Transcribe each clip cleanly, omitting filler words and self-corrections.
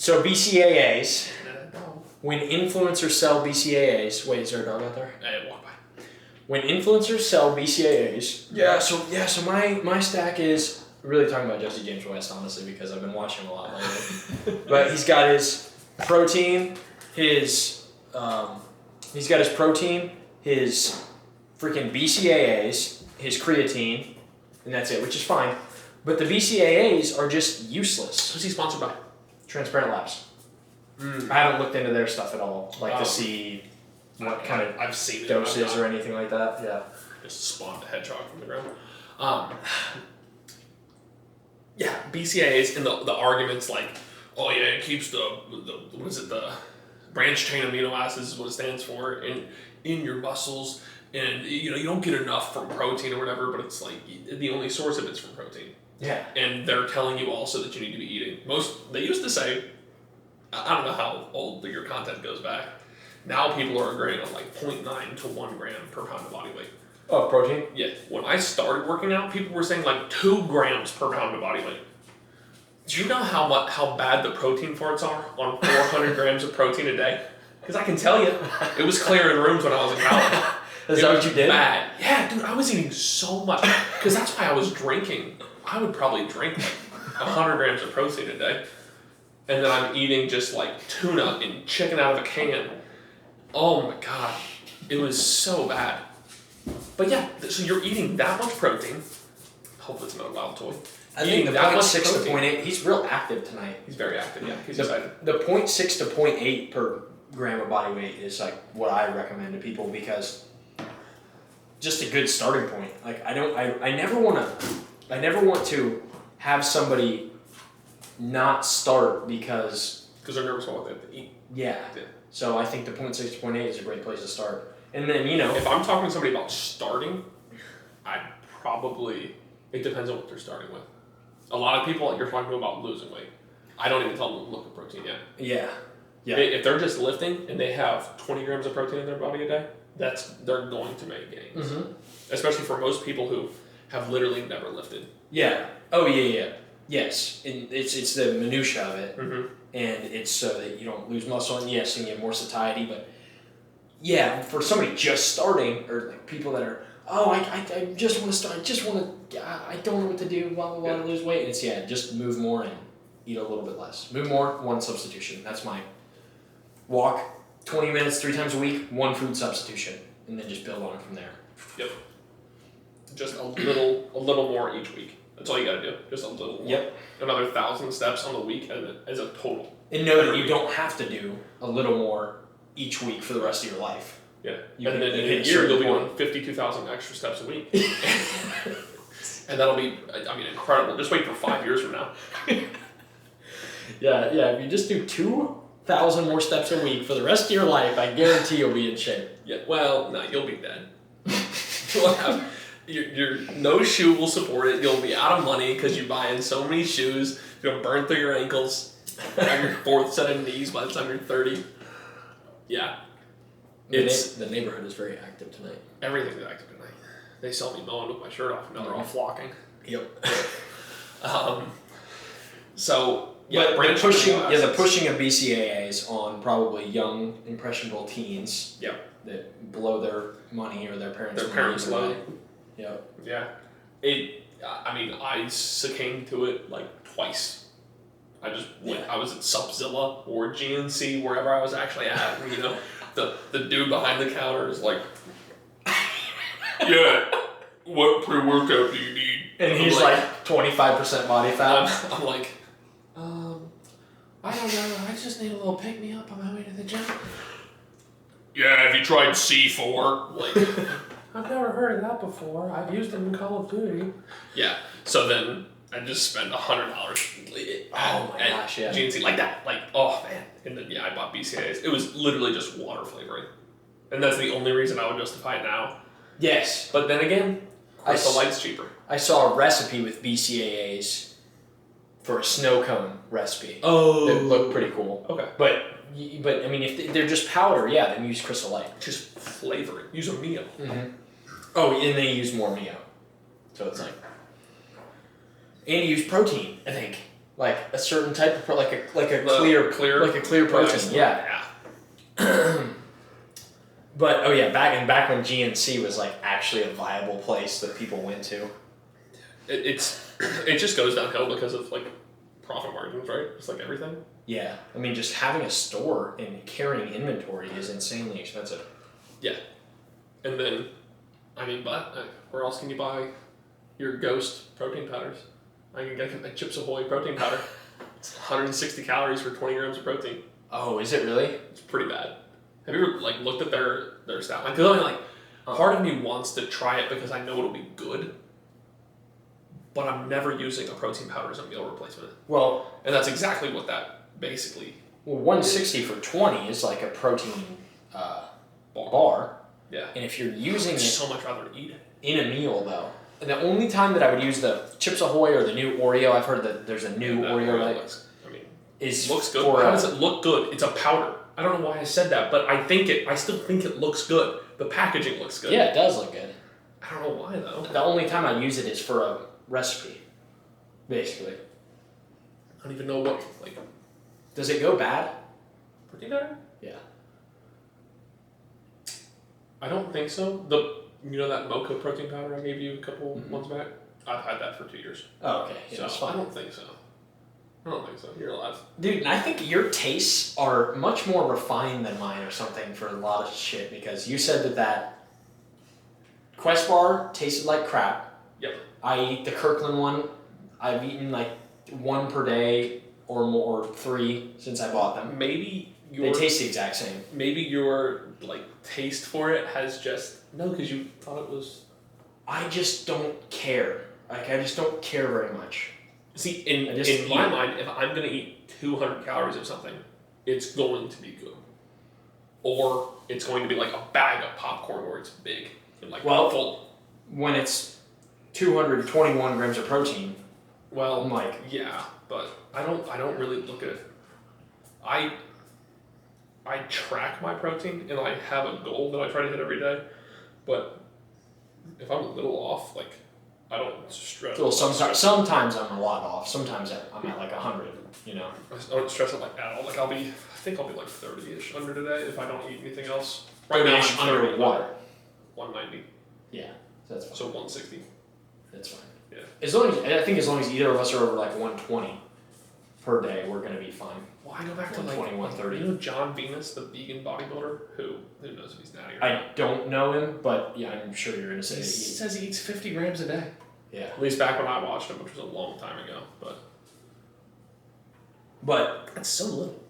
So BCAAs, when influencers sell BCAAs, wait, is there a dog out there? Hey, walk by. When influencers sell BCAAs, so my stack is really talking about Jesse James West, honestly, because I've been watching him a lot lately. But he's got his protein, his freaking BCAAs, his creatine, and that's it, which is fine. But the BCAAs are just useless. Who's he sponsored by? Transparent Labs. I haven't looked into their stuff at all, to see what kind of I've seen it. doses or anything like that. Yeah. Just spawned a hedgehog from the ground. Yeah, BCAAs and the arguments like, oh yeah, it keeps the what is it, the branched chain amino acids is what it stands for in your muscles, and you don't get enough from protein or whatever, but it's like the only source of it's from protein. Yeah. And they're telling you also that you need to be eating. They used to say, I don't know how old your content goes back. Now people are agreeing on like 0.9 to 1 gram per pound of body weight. Oh, protein? Yeah. When I started working out, people were saying like 2 grams per pound of body weight. Do you know how bad the protein farts are on 400 grams of protein a day? Because I can tell you, it was clearing rooms when I was in college. Is that what you did? Bad. Yeah, dude, I was eating so much. Because that's why I was drinking. I would probably drink like 100 grams of protein a day. And then I'm eating just like tuna and chicken out of a can. Oh my god. It was so bad. But yeah, so you're eating that much protein. Hope it's not a wild toy. I think the 0.6 to 0.8, he's real active tonight. He's very active, yeah. He's excited. The 0.6 to 0.8 per gram of body weight is like what I recommend to people, because just a good starting point. Like I never want to have somebody not start because they're nervous about what they have to eat. Yeah. So I think the 0.6 to 0.8 is a great place to start. And then, if I'm talking to somebody about starting, it depends on what they're starting with. A lot of people, you're talking about losing weight. I don't even tell them to look at protein yet. Yeah. Yeah. If they're just lifting and they have 20 grams of protein in their body a day, they're going to make gains. Mm-hmm. Especially for most people who have literally never lifted. Yeah. Oh, yeah. Yes. And it's the minutia of it. Mm-hmm. And it's so that you don't lose muscle, and yes, and you have more satiety, but yeah, for somebody just starting, or like people that are, I just want to start, I don't know what to do, blah, blah, blah, to lose weight. It's, just move more and eat a little bit less. Move more, 1 substitution. That's my walk 20 minutes 3 times a week, 1 food substitution, and then just build on it from there. Yep. Just a little more each week. That's all you gotta do. Just a little more. Yep. Another 1,000 steps on the week as a total. And know that you don't have to do a little more each week for the rest of your life. Yeah. And then in a year, you'll be doing 52,000 extra steps a week. And that'll be, incredible. Just wait for 5 years from now. Yeah. If you just do 2,000 more steps a week for the rest of your life, I guarantee you'll be in shape. Yeah. Well, no, you'll be dead. You'll have... Your no shoe will support it. You'll be out of money because you're buying so many shoes. You'll burn through your ankles. Have your 4th set of knees by the time you're 30. Yeah. The neighborhood is very active tonight. Everything's active tonight. They saw me mowing with my shirt off. Now they're all flocking. Yep. So, yeah, the pushing of BCAAs on probably young, impressionable teens. Yeah. That blow their money or their parents' money. Yep. Yeah. I succumbed to it like twice. I just went, I was at Subzilla or GNC, wherever I was actually at. The dude behind the counter is like, yeah, what pre-workout do you need? And he's like 25% body fat. I'm like, I don't know, I just need a little pick-me-up on my way to the gym. Yeah, have you tried C4? Like, I've never heard of that before. I've used it in Call of Duty. Yeah, so then I just spent $100 at GNC like that. Like, oh man. And then I bought BCAAs. It was literally just water flavoring. And that's the only reason I would justify it now. Yes. But then again, Crystal Light's cheaper. I saw a recipe with BCAAs for a snow cone recipe. Oh. It looked pretty cool. Okay. But if they're just powder, then use Crystal Light. Just flavoring. Use a Mio. Mm-hmm. Oh, and they use more Mio. So it's like... And you use protein, I think. like a certain type of like a clear protein. Rice. Yeah. But back when GNC was like actually a viable place that people went to. It just goes downhill because of like profit margins, right? It's like everything. Yeah, I mean, just having a store and carrying inventory is insanely expensive. Yeah, and then, I mean, but where else can you buy your Ghost protein powders? I can get a Chips Ahoy protein powder. It's 160 calories for 20 grams of protein. Oh, is it really? It's pretty bad. Have you ever like looked at their stat line? Because like, part of me wants to try it because I know it'll be good. But I'm never using a protein powder as a meal replacement. Well, and that's exactly what that basically. Well, 160 for 20 is like a protein bar. Yeah. And if you're using I'd it so much rather eat it in a meal, though, the only time that I would use the Chips Ahoy or the new Oreo, I've heard that there's a new Oreo that looks good. How does it look good? It's a powder. I don't know why I said that, but I still think it looks good. The packaging looks good. Yeah, it does look good. I don't know why though. The only time I use it is for a recipe, basically. I don't even know what like. Does it go bad? Protein powder? Yeah. I don't think so. You know that mocha protein powder I gave you a couple months back? I've had that for 2 years. Oh, okay. Yeah, so that's fine. I don't think so. You're alive. Dude, and I think your tastes are much more refined than mine or something for a lot of shit, because you said that Quest bar tasted like crap. Yep. I eat the Kirkland one. I've eaten like 1 per day or more, or 3 since I bought them. Maybe they taste the exact same. Maybe your like taste for it has just because you thought it was. I just don't care. Like I just don't care very much. See, in my mind, if I'm gonna eat 200 calories of something, it's going to be good, or it's going to be like a bag of popcorn where it's big and like full. When it's 221 grams of protein. Well, I'm like, yeah, but I don't really look at it. I track my protein and I have a goal that I try to hit every day, but if I'm a little off, like I don't stress. Well, sometimes I'm a lot off. Sometimes I'm at like 100. You know. I don't stress it like at all. Like I think I'll be like 30-ish under today if I don't eat anything else. Right now I'm under what? 190. Yeah, that's fine. So 160. That's fine. Yeah. As long as either of us are over like 120 per day, we're gonna be fine. Well, I go back to 120, 130. You know John Venus, the vegan bodybuilder, who knows if he's natty or not? I don't know him, but yeah, I'm sure you're gonna say he says he eats 50 grams a day. Yeah. At least back when I watched him, which was a long time ago, but that's so little.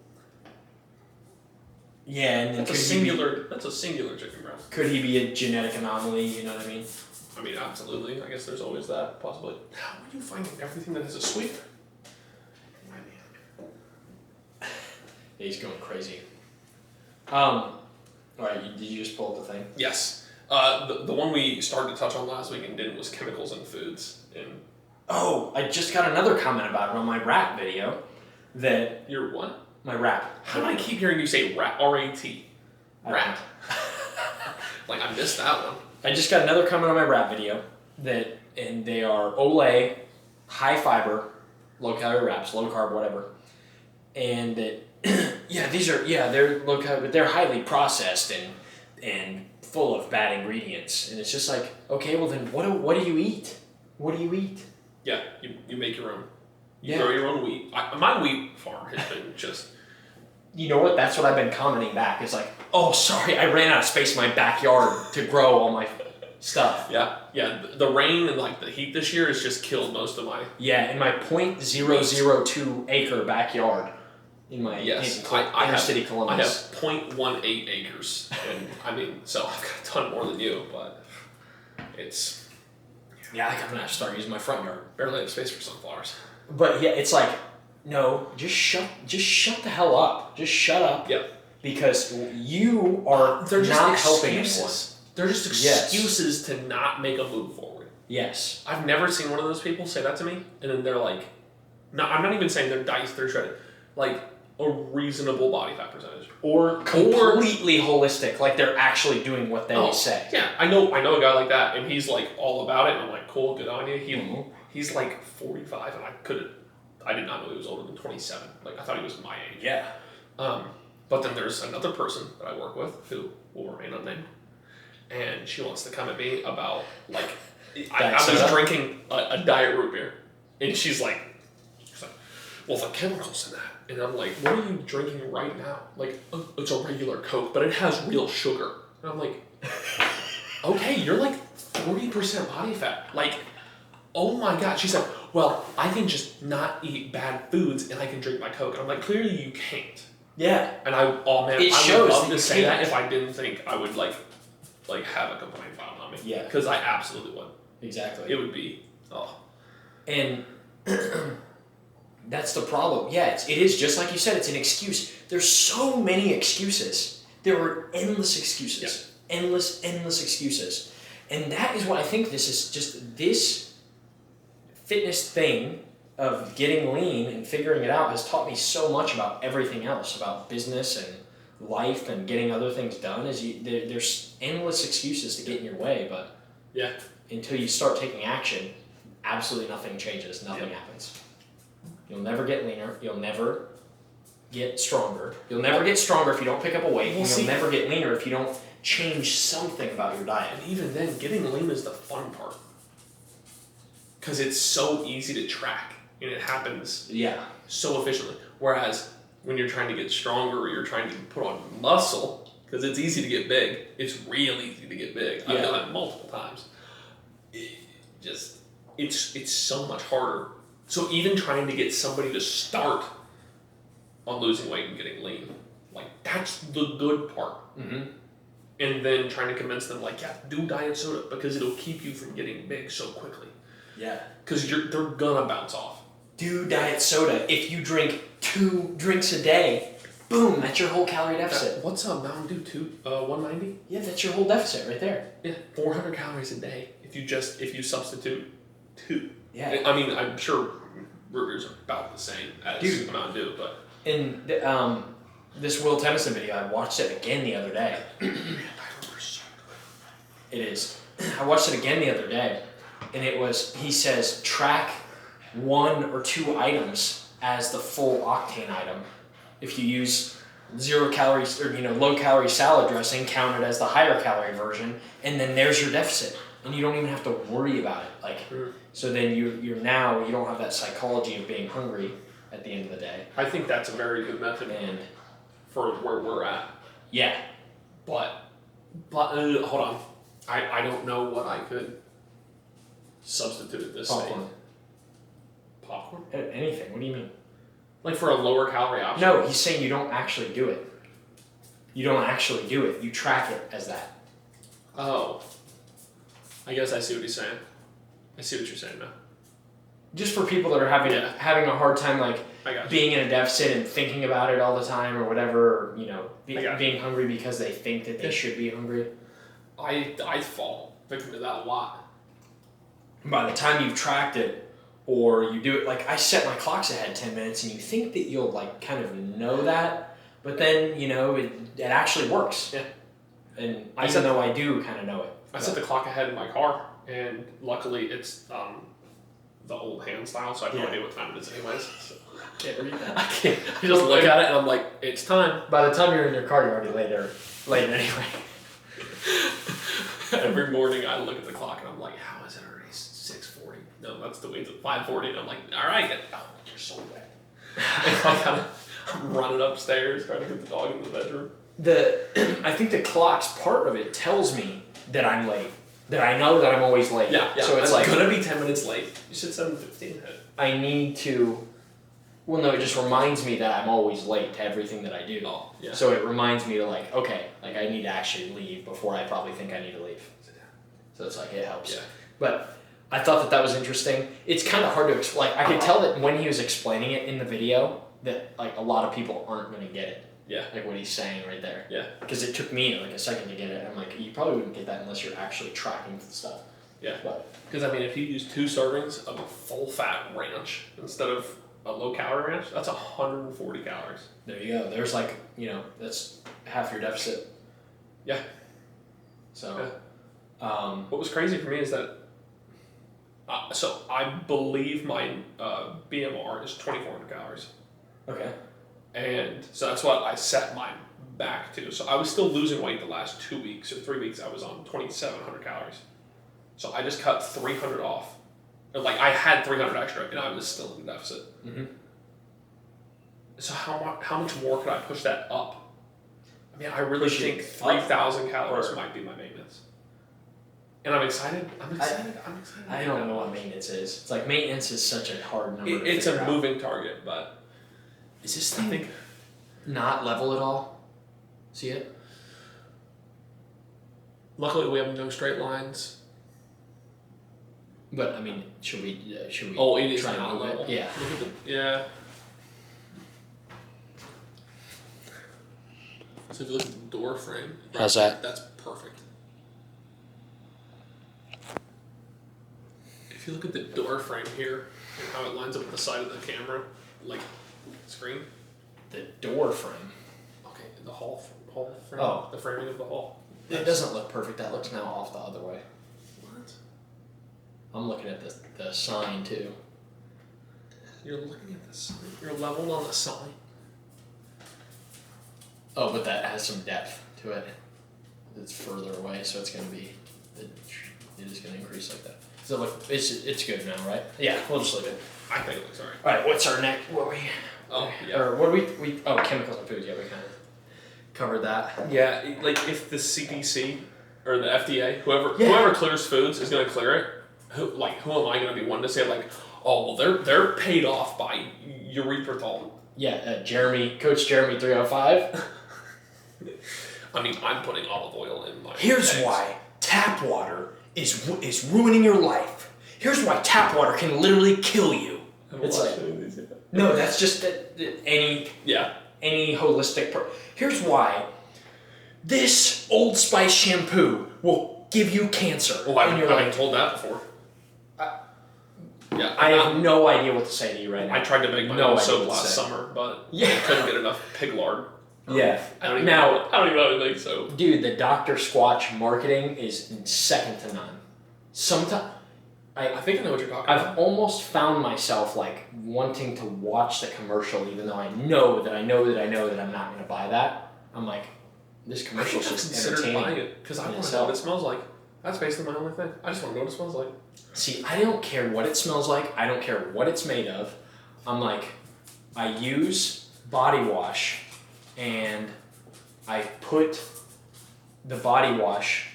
Yeah, and then that's a singular chicken breast. Could he be a genetic anomaly? You know what I mean? I mean, absolutely. I guess there's always that possibility. How are you finding everything that has a sweetener? Yeah, he's going crazy. All right, did you just pull up the thing? Yes. The one we started to touch on last week and didn't was chemicals in foods. Oh, I just got another comment about it on my rap video. That your what? My rap. How do I keep hearing you say rap? R-A-T. Rap. Like I missed that one. I just got another comment on my rap video and they are Olay, high fiber, low calorie wraps, low carb, whatever. And that they're low calorie, but they're highly processed and full of bad ingredients. And it's just like, okay, well then what do you eat? What do you eat? Yeah, you make your own. You grow your own wheat. My wheat farm has been just. You know what? That's what I've been commenting back. It's like, oh, sorry, I ran out of space in my backyard to grow all my stuff. Yeah. The rain and like the heat this year has just killed most of my. Yeah, in my .002 acre backyard. In my inner city Columbus. I have 0.18 acres, and I mean, so I've got a ton more than you, but it's. Yeah, I think I'm gonna have to start using my front yard. Barely have space for sunflowers. But yeah, it's like, no, just shut the hell up. Just shut up. Yep. Because you are not helping anyone. They're just excuses to not make a move forward. Yes. I've never seen one of those people say that to me, and then they're like, no, I'm not even saying they're diced, they're shredded. Like a reasonable body fat percentage. Or completely holistic, like they're actually doing what they say. Yeah, I know a guy like that, and he's like all about it, and I'm like, cool, good on you. He's like 45, and I did not know he was older than 27. Like, I thought he was my age. Yeah. But then there's another person that I work with who will remain unnamed, and she wants to come at me about, like, I was drinking a diet root beer, and she's like, well, the chemicals in that. And I'm like, what are you drinking right now? Like, it's a regular Coke, but it has real sugar. And I'm like, okay, you're like 40% body fat. Like, oh my God. She said, well, I can just not eat bad foods and I can drink my Coke. And I'm like, clearly you can't. Yeah. And I would love to say that if I didn't think I would like have a complaint filed on me. Yeah. Because I absolutely would. Exactly. It would be, And that's the problem. Yeah, it is just like you said, it's an excuse. There's so many excuses. There are endless excuses. Yeah. Endless excuses. And that is what I think this is, just this fitness thing of getting lean and figuring it out has taught me so much about everything else, about business and life and getting other things done. There's endless excuses to get in your way, but yeah, until you start taking action, absolutely nothing changes, nothing happens. You'll never get leaner, you'll never get stronger. You'll never get stronger if you don't pick up a weight, and you'll never get leaner if you don't change something about your diet. And even then, getting lean is the fun part. Because it's so easy to track, and it happens so efficiently. Whereas when you're trying to get stronger or you're trying to put on muscle, because it's easy to get big, it's real easy to get big. I've done it multiple times. It's so much harder. So even trying to get somebody to start on losing weight and getting lean, like, that's the good part. Mm-hmm. And then trying to convince them, like, do diet soda because it'll keep you from getting big so quickly. Yeah. Because they're gonna bounce off. Do diet soda. If you drink 2 drinks a day, boom, that's your whole calorie deficit. What's a Mountain Dew 190? Yeah, that's your whole deficit right there. Yeah, 400 calories a day if you substitute 2. Yeah. I mean, I'm sure burgers are about the same as Mountain Dew, but... In this Will Tennyson video, I watched it again the other day. It is. I watched it again the other day, and he says, track 1 or 2 items as the full octane item. If you use 0 calories or low calorie salad dressing, count it as the higher calorie version, and then there's your deficit, and you don't even have to worry about it. So then you don't have that psychology of being hungry at the end of the day. I think that's a very good method for where we're at. Yeah. But hold on. I don't know what I could substitute at this stage. Popcorn? Anything. What do you mean? Like for a lower calorie option? No, he's saying you don't actually do it. You don't actually do it. You track it as that. Oh. I guess I see what he's saying. I see what you're saying now. Just for people that are having a hard time being in a deficit and thinking about it all the time or whatever, or, being hungry because they think that they should be hungry. I fall victim to that a lot. By the time you've tracked it or you do it, I set my clocks ahead 10 minutes and you think that you'll kind of know that, but then, it actually works. Yeah. And even though I do kind of know it. I set the clock ahead in my car, and luckily it's the old hand style, so I have no idea what time it is anyways. So I can't read that. I can't. You just look at it and I'm like, it's time. By the time you're in your car, you're already late anyway. Every morning I look at the clock and I'm like, how is it already 6:40? No, that's the way it's at 5:40, and I'm like, all right, you're so wet. I'm running upstairs trying to get the dog in the bedroom. I think the clock's part of it tells me that I'm late. That I know that I'm always late. Yeah. So it's gonna be 10 minutes late. You said 7:15. I need to. Well, no, it just reminds me that I'm always late to everything that I do. Oh, yeah. So it reminds me to I need to actually leave before I probably think I need to leave. So it's it helps. Yeah. But I thought that was interesting. It's kind of hard to explain. I could tell that when he was explaining it in the video that a lot of people aren't going to get it. Yeah. What he's saying right there. Yeah. Because it took me a second to get it. I'm you probably wouldn't get that unless you're actually tracking stuff. Yeah. Because if you use 2 servings of a full fat ranch instead of a low calorie ranch, that's 140 calories. There you go. There's that's half your deficit. Yeah. So. Yeah. What was crazy for me is that So I believe my BMR is 2,400 calories. Okay. And so that's what I set mine back to. So I was still losing weight the last 2 weeks or 3 weeks. I was on 2,700 calories. So I just cut 300 off. Like I had 300 extra, and I was still in deficit. Mm-hmm. So how much more could I push that up? I mean, I really think 3,000 calories might be my maintenance. And I'm excited. I don't know what maintenance is. It's like maintenance is such a hard number. It's a moving target, but is this thing not level at all? See it? Luckily, we have no straight lines. But I mean, should we? Oh, it is try not and move level. it? Yeah. Yeah. So if you look at the door frame, how's that? That's perfect. If you look at the door frame here and how it lines up with the side of the camera, like screen. The door frame. Okay, the hall frame. Oh, the framing of the hall. It doesn't look perfect. That looks now off the other way. What? I'm looking at the sign too. You're looking at the sign. You're leveled on the sign. Oh, but that has some depth to it. It's further away, so it's going to be. It is going to increase like that. So look, it's good now, right? Yeah, we'll just leave it. I think it looks alright. All right, what's our next? What we? Oh, yeah. Or what do we? Oh, chemicals and food. Yeah, we kind of covered that. Yeah, like if the CDC or the FDA, whoever clears foods is going to clear it. Who am I going to be one to say like, oh well, they're paid off by erythritol? Yeah, Coach Jeremy 305. I mean, I'm putting olive oil in my. Here's why tap water is ruining your life. Here's why tap water can literally kill you. It's like no, that's just any holistic. Here's why this Old Spice shampoo will give you cancer. Oh, I've been told that before. Yeah, I have no idea what to say to you right now. I tried to make my own soap last summer, but I couldn't get enough pig lard. Yeah. I don't even know how to make soap. Dude, the Dr. Squatch marketing is second to none. Sometimes I think I know what you're talking about. I've almost found myself like wanting to watch the commercial, even though I know that I'm not going to buy that. I'm like, this commercial's just entertaining. Buying it because I want to know what it smells like. That's basically my only thing. I just want to know what it smells like. See, I don't care what it smells like. I don't care what it's made of. I'm like, I use body wash, and I put the body wash.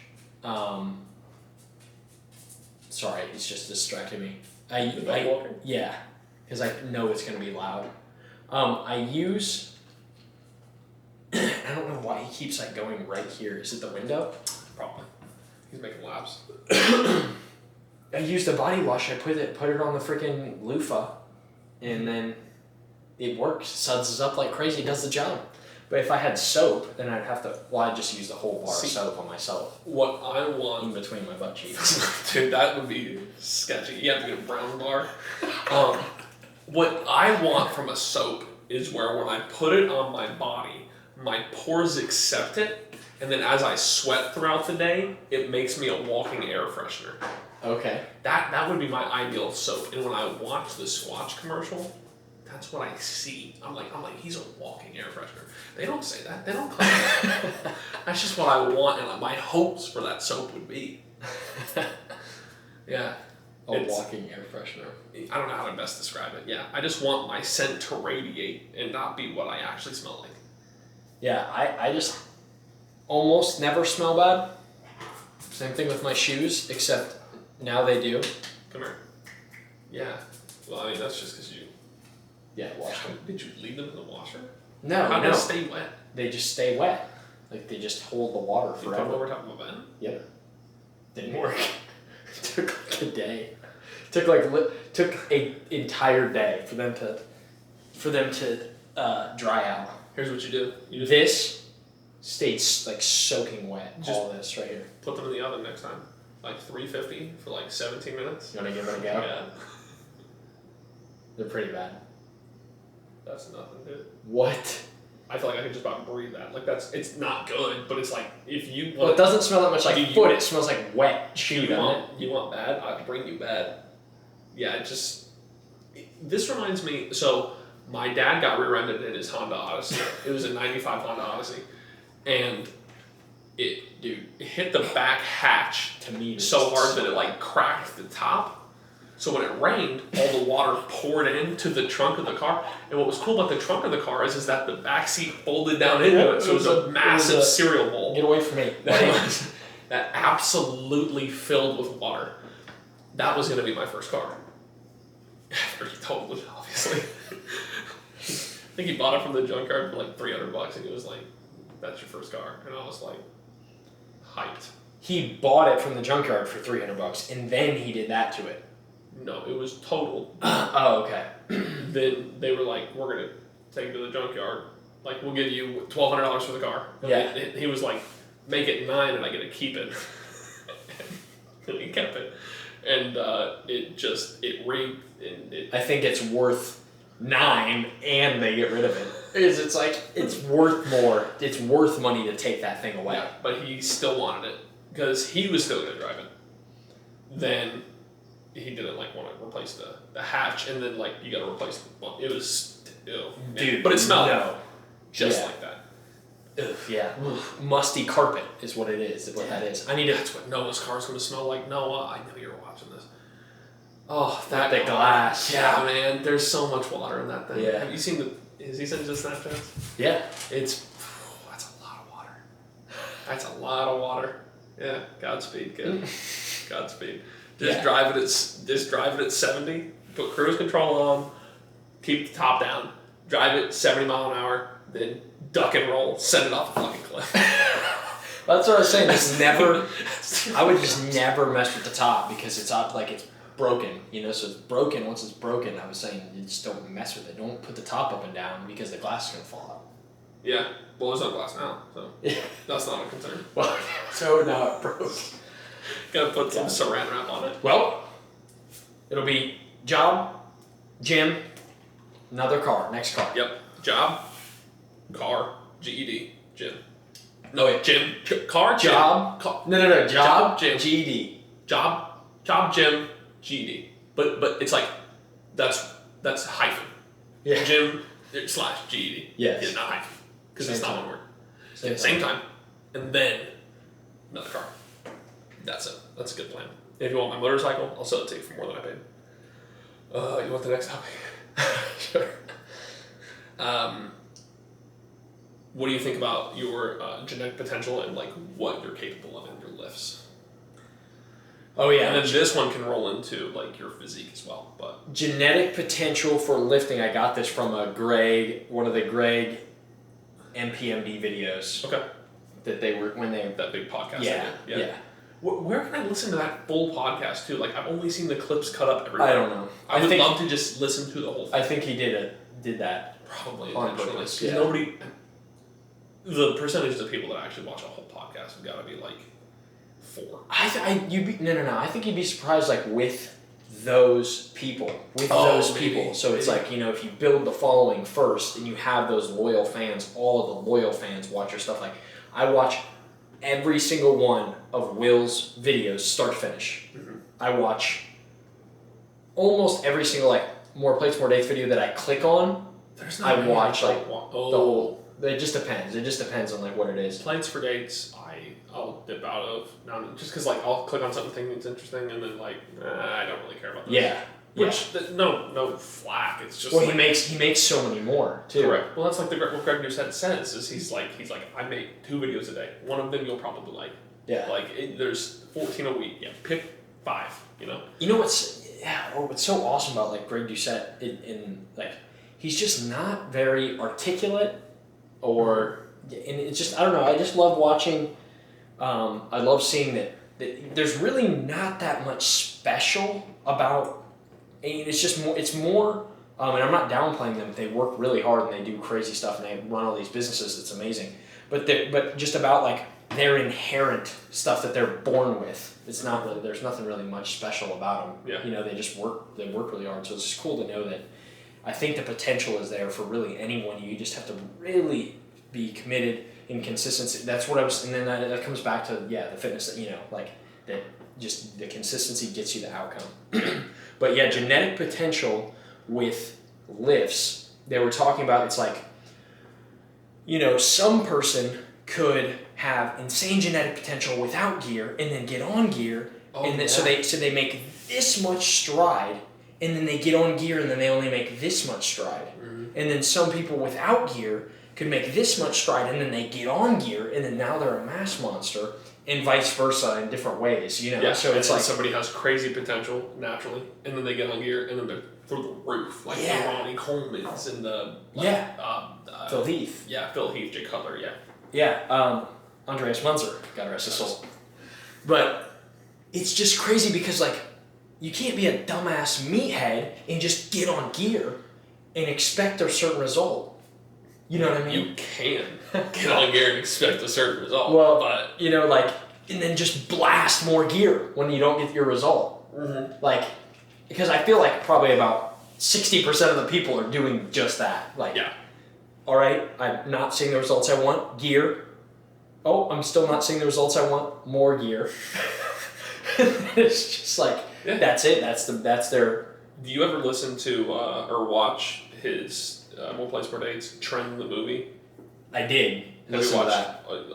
Sorry, it's just distracting me. Yeah, because I know it's gonna be loud. I use. I don't know why he keeps like going right here. Is it the window? Probably. He's making laps. I used the body wash. I put it on the freaking loofah, and then it works. Suds up like crazy. Does the job. But if I had soap, then I'd have to. Well, I'd just use the whole bar of soap on myself. What I want in between my butt cheeks. Dude, that would be sketchy. You have to get a brown bar. What I want from a soap is where when I put it on my body, my pores accept it, and then as I sweat throughout the day, it makes me a walking air freshener. Okay. That would be my ideal soap. And when I watch the Swatch commercial, that's what I see. I'm like, he's a walking air freshener. They don't say that. They don't call it that. That's just what I want, and my hopes for that soap would be. Yeah. A walking air freshener. I don't know how to best describe it. Yeah. I just want my scent to radiate and not be what I actually smell like. Yeah, I just almost never smell bad. Same thing with my shoes, except now they do. Come here. Yeah. Well, I mean, that's just because you... Yeah, wash them. Did you leave them in the washer? No, How do they stay wet? They just stay wet. Like, they just hold the water forever. You put them over top of a vent? Yep. Didn't work. It took like a day. Took an entire day for them to dry out. Here's what you do. This stayed like soaking wet. Just all this right here. Put them in the oven next time. Like 350 for like 17 minutes. You want to give it a go? Yeah. They're pretty bad. That's nothing, dude. What? I feel like I could just about breathe that. Like it's not good, but it's like if you want. Well, it doesn't smell that much like foot. It smells like wet shoe. You want bad? I'd bring you bad. This reminds me, so my dad got rear-ended in his Honda Odyssey. It was a 95 Honda Odyssey. And it hit the back hatch to me so hard that it like cracked the top. So when it rained, all the water poured into the trunk of the car. And what was cool about the trunk of the car is that the back seat folded down into it. So it was a massive cereal bowl. Get away from me. That absolutely filled with water. That was going to be my first car. After he totaled it, obviously. I think he bought it from the junkyard for like $300, and he was like, "That's your first car," and I was like, hyped. He bought it from the junkyard for $300, and then he did that to it. No, it was totaled. Oh, okay. Then they were like, "We're gonna take it to the junkyard. Like, we'll give you $1,200 for the car." And yeah. He was like, "Make it $9, and I get to keep it." And he kept it, and I think it's worth $9, and they get rid of it. It's like it's worth more. It's worth money to take that thing away. Yeah, but he still wanted it because he was still gonna drive it. Then he didn't like want to replace the hatch, and then like you got to replace. Well, it was dude, but it smelled just like that. Ugh, yeah, musty carpet is what it is. What that is. I need to. That's what Noah's car's gonna smell like. Noah, I know you're watching this. Oh, the glass. Yeah, man. There's so much water in that thing. Yeah. Have you seen has he sent you the Snapchats? Yeah. That's a lot of water. That's a lot of water. Yeah. Godspeed, kid. Godspeed. Just drive it at 70. Put cruise control on. Keep the top down. Drive it 70 mile an hour. Then duck and roll. Send it off a fucking cliff. That's what I was saying. I would just never mess with the top because it's up like it's broken, so it's broken. Once it's broken, I was saying you just don't mess with it. Don't put the top up and down because the glass is gonna fall out. Yeah, well, there's no glass now, so that's not a concern. Well, so now it broke. Gotta put some saran wrap on it. Well, it'll be job, gym, another car, next car. Yep, job, car, GED, gym. No, wait, gym, car, job. Gym, No, job, gym, GED. Job, gym, GED. But it's like that's hyphen. Yeah. Gym / GED. Yes. Yeah, not hyphen. Because it's not one word. Same time. And then another car. That's it. That's a good plan. If you want my motorcycle, I'll sell it to you for more than I paid. You want the next topic? Sure. What do you think about your genetic potential and like what you're capable of in your lifts? Oh yeah, and then this one can roll into like your physique as well. But genetic potential for lifting, I got this from one of the Greg MPMD videos. Okay. That they were that big podcast. Yeah. Where can I listen to that full podcast too? Like I've only seen the clips cut up everywhere. I don't know. I would love to just listen to the whole thing. I think he did that probably on intentionally. purpose. Because nobody. The percentage of people that actually watch a whole podcast have got to be like 4. I think you'd be surprised, like with those people. So it's like if you build the following first and you have those loyal fans, all of the loyal fans watch your stuff. Like I watch every single one of Will's videos start to finish. Mm-hmm. I watch almost every single like More Plates, More Dates video that I click on. I watch like the whole. It just depends. It just depends on like what it is. Plates for Dates, I'll dip out of now just because like I'll click on something thinking it's interesting and then like I don't really care about this. Yeah. Which no flack. It's just he makes so many more too. Correct. Well, that's like what Greg Doucette says is he's like I make 2 videos a day. One of them you'll probably like. Yeah. Like there's 14 a week. Yeah. Pick 5. You know what's so awesome about like Greg Doucette in like he's just not very articulate and it's just I don't know. I just love watching. I love seeing that there's really not that much special about. It's just more. It's more. And I'm not downplaying them. They work really hard and they do crazy stuff and they run all these businesses. It's amazing. But just about like their inherent stuff that they're born with. It's not really. There's nothing really much special about them. Yeah. They just work. They work really hard. So it's just cool to know that. I think the potential is there for really anyone. You just have to really be committed in consistency. That's what I was, and then that comes back to the fitness that like that just the consistency gets you the outcome. But yeah, genetic potential with lifts, they were talking about, it's like, some person could have insane genetic potential without gear and then get on gear, and then so they make this much stride, and then they get on gear and then they only make this much stride. And then some people without gear could make this much stride and then they get on gear and then now they're a mass monster, and vice versa in different ways, Yeah, so it's like somebody has crazy potential naturally, and then they get on gear and then they're through the roof, like the Ronnie Coleman's and the Phil Heath. Yeah, Phil Heath, Jay Cutler, yeah. Yeah, Andreas Munzer, God rest his soul. But it's just crazy because, like, you can't be a dumbass meathead and just get on gear and expect a certain result. You know what I mean? You can get on gear and expect a certain result. Well, but and then just blast more gear when you don't get your result. Like, because I feel like probably about 60% of the people are doing just that. Like, all right, I'm not seeing the results I want. Gear. Oh, I'm still not seeing the results I want. More gear. It's just like, that's it. That's their. Do you ever listen to or watch his More Place More Dates, Trend the movie? I did. Have you watched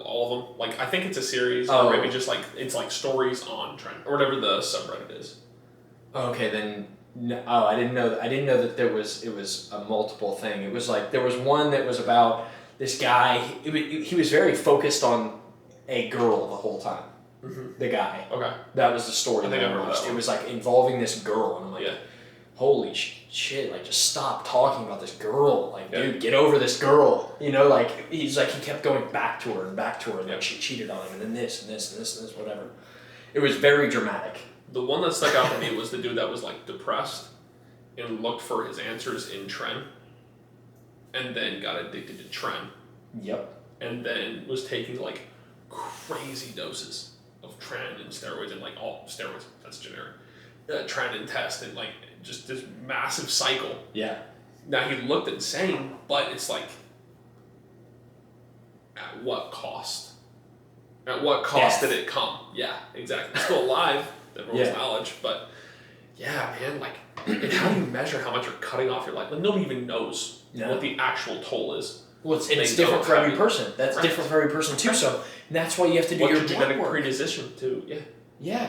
all of them? Like, I think it's a series, or maybe just like it's like stories on Trend or whatever the subreddit is. Okay, then. No, I didn't know that. I didn't know that it was a multiple thing. It was like there was one that was about this guy. He was very focused on a girl the whole time. The guy. Okay. That was the story. I think I remember that one. It was like involving this girl, and I'm like, holy shit! Like, just stop talking about this girl. Like, dude, get over this girl. Like he kept going back to her, and like she cheated on him, and then this and this and this and this, whatever. It was very dramatic. The one that stuck out to me was the dude that was like depressed and looked for his answers in Tren, and then got addicted to Tren. Yep. And then was taking like crazy doses of Tren and steroids, and like all steroids, that's generic. Tren and test, and like just this massive cycle. Yeah. Now he looked insane, but it's like, at what cost? At what cost did it come? Yeah, exactly. It's still alive. Everyone's knowledge, but man, like, and how do you measure how much you're cutting off your life? Like, nobody even knows what the actual toll is. Well, it's different for every person. That's different for every person too. So that's why you have to do your genetic work. predisposition to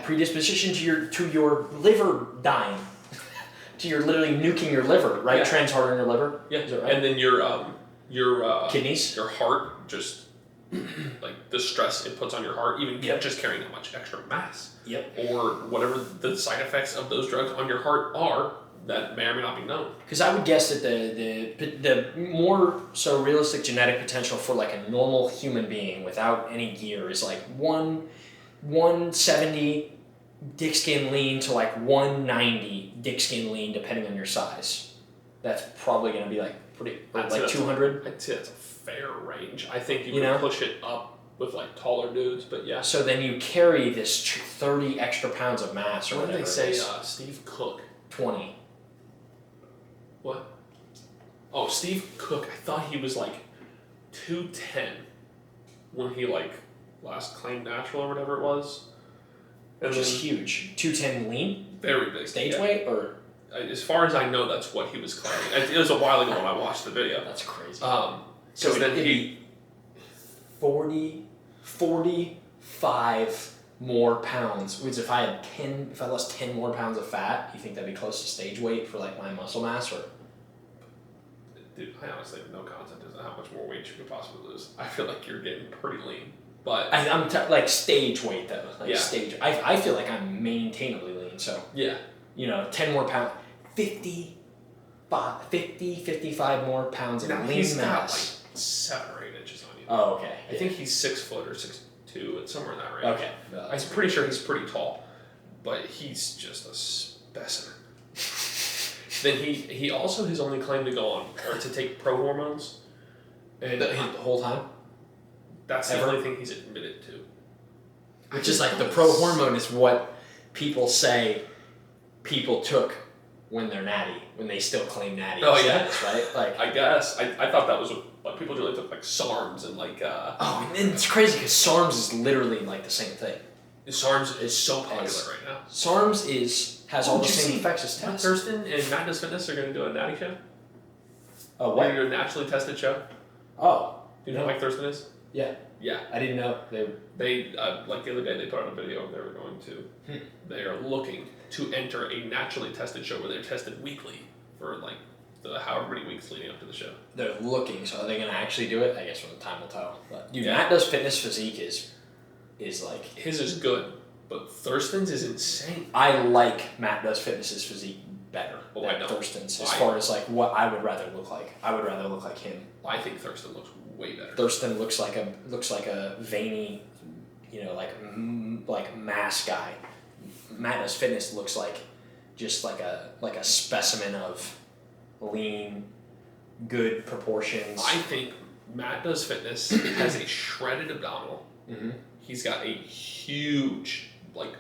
predisposition to your liver dying, to your literally nuking your liver, right? Trans harder in your liver. Yeah, is that right? And then your kidneys, your heart, just like the stress it puts on your heart, even just carrying that much extra mass. Or whatever the side effects of those drugs on your heart are that may or may not be known. Because I would guess that the more so realistic genetic potential for like a normal human being without any gear is like 170 dick skin lean to like 190 dick skin lean, depending on your size. That's probably going to be like pretty like 200. I'd say that's a fair range. I think you could push it up with like taller dudes, but yeah. So then you carry this 30 extra pounds of mass, or what whatever did they say? it is. Steve Cook. 20. What? Oh, Steve Cook. I thought he was like 210 when he like last claimed natural or whatever it was. Which is huge. 210 lean? Very big. Stage weight, or? As far as I know, that's what he was claiming. It was a while ago when I watched the video. That's crazy. So then he 45 more pounds. Which if I lost 10 more pounds of fat, you think that'd be close to stage weight for like my muscle mass, or? Dude, I honestly have no concept as to how much more weight you could possibly lose. I feel like you're getting pretty lean, but I'm like stage weight though. Like stage. I feel like I'm maintainably lean. So 10 more pounds, 55 more pounds of lean he's mass. Got like 7 or 8 inches on you. Oh, okay. I think he's 6 foot or 6'2", it's somewhere in that range. Okay. I'm pretty sure he's pretty tall, but he's just a specimen. Then he also, his only claim to go on, or to take pro hormones. And the whole time? That's the only thing he's admitted to. Which is like the pro hormone is what people say people took when they're natty, when they still claim natty status, right? Like, I guess. I thought that was what like people generally took like SARMs and like... Oh, and it's crazy because SARMs is literally like the same thing. SARMs is so popular right now. SARMs has all the same effects as Mike test. Thurston and Matt Does Fitness are going to do a natty show. Oh, They're what? going to do a naturally tested show. Oh. Do you know who Mike Thurston is? Yeah. Yeah. I didn't know. They like the other day, they put out a video they were going to. They are looking to enter a naturally tested show where they're tested weekly for like however many weeks leading up to the show. They're looking, so are they going to actually do it? I guess when the time will tell. But dude, Yeah. Matt Does Fitness physique is like... His is good, but Thurston's is insane. I like Matt Does Fitness's physique better I than don't. Thurston's as far as like what I would rather look like. I would rather look like him. I think Thurston looks way better. Thurston looks like a veiny, like mass guy. Matt Does Fitness looks like just like a specimen of lean, good proportions. I think Matt Does Fitness has a shredded abdominal. Mm-hmm. He's got a huge like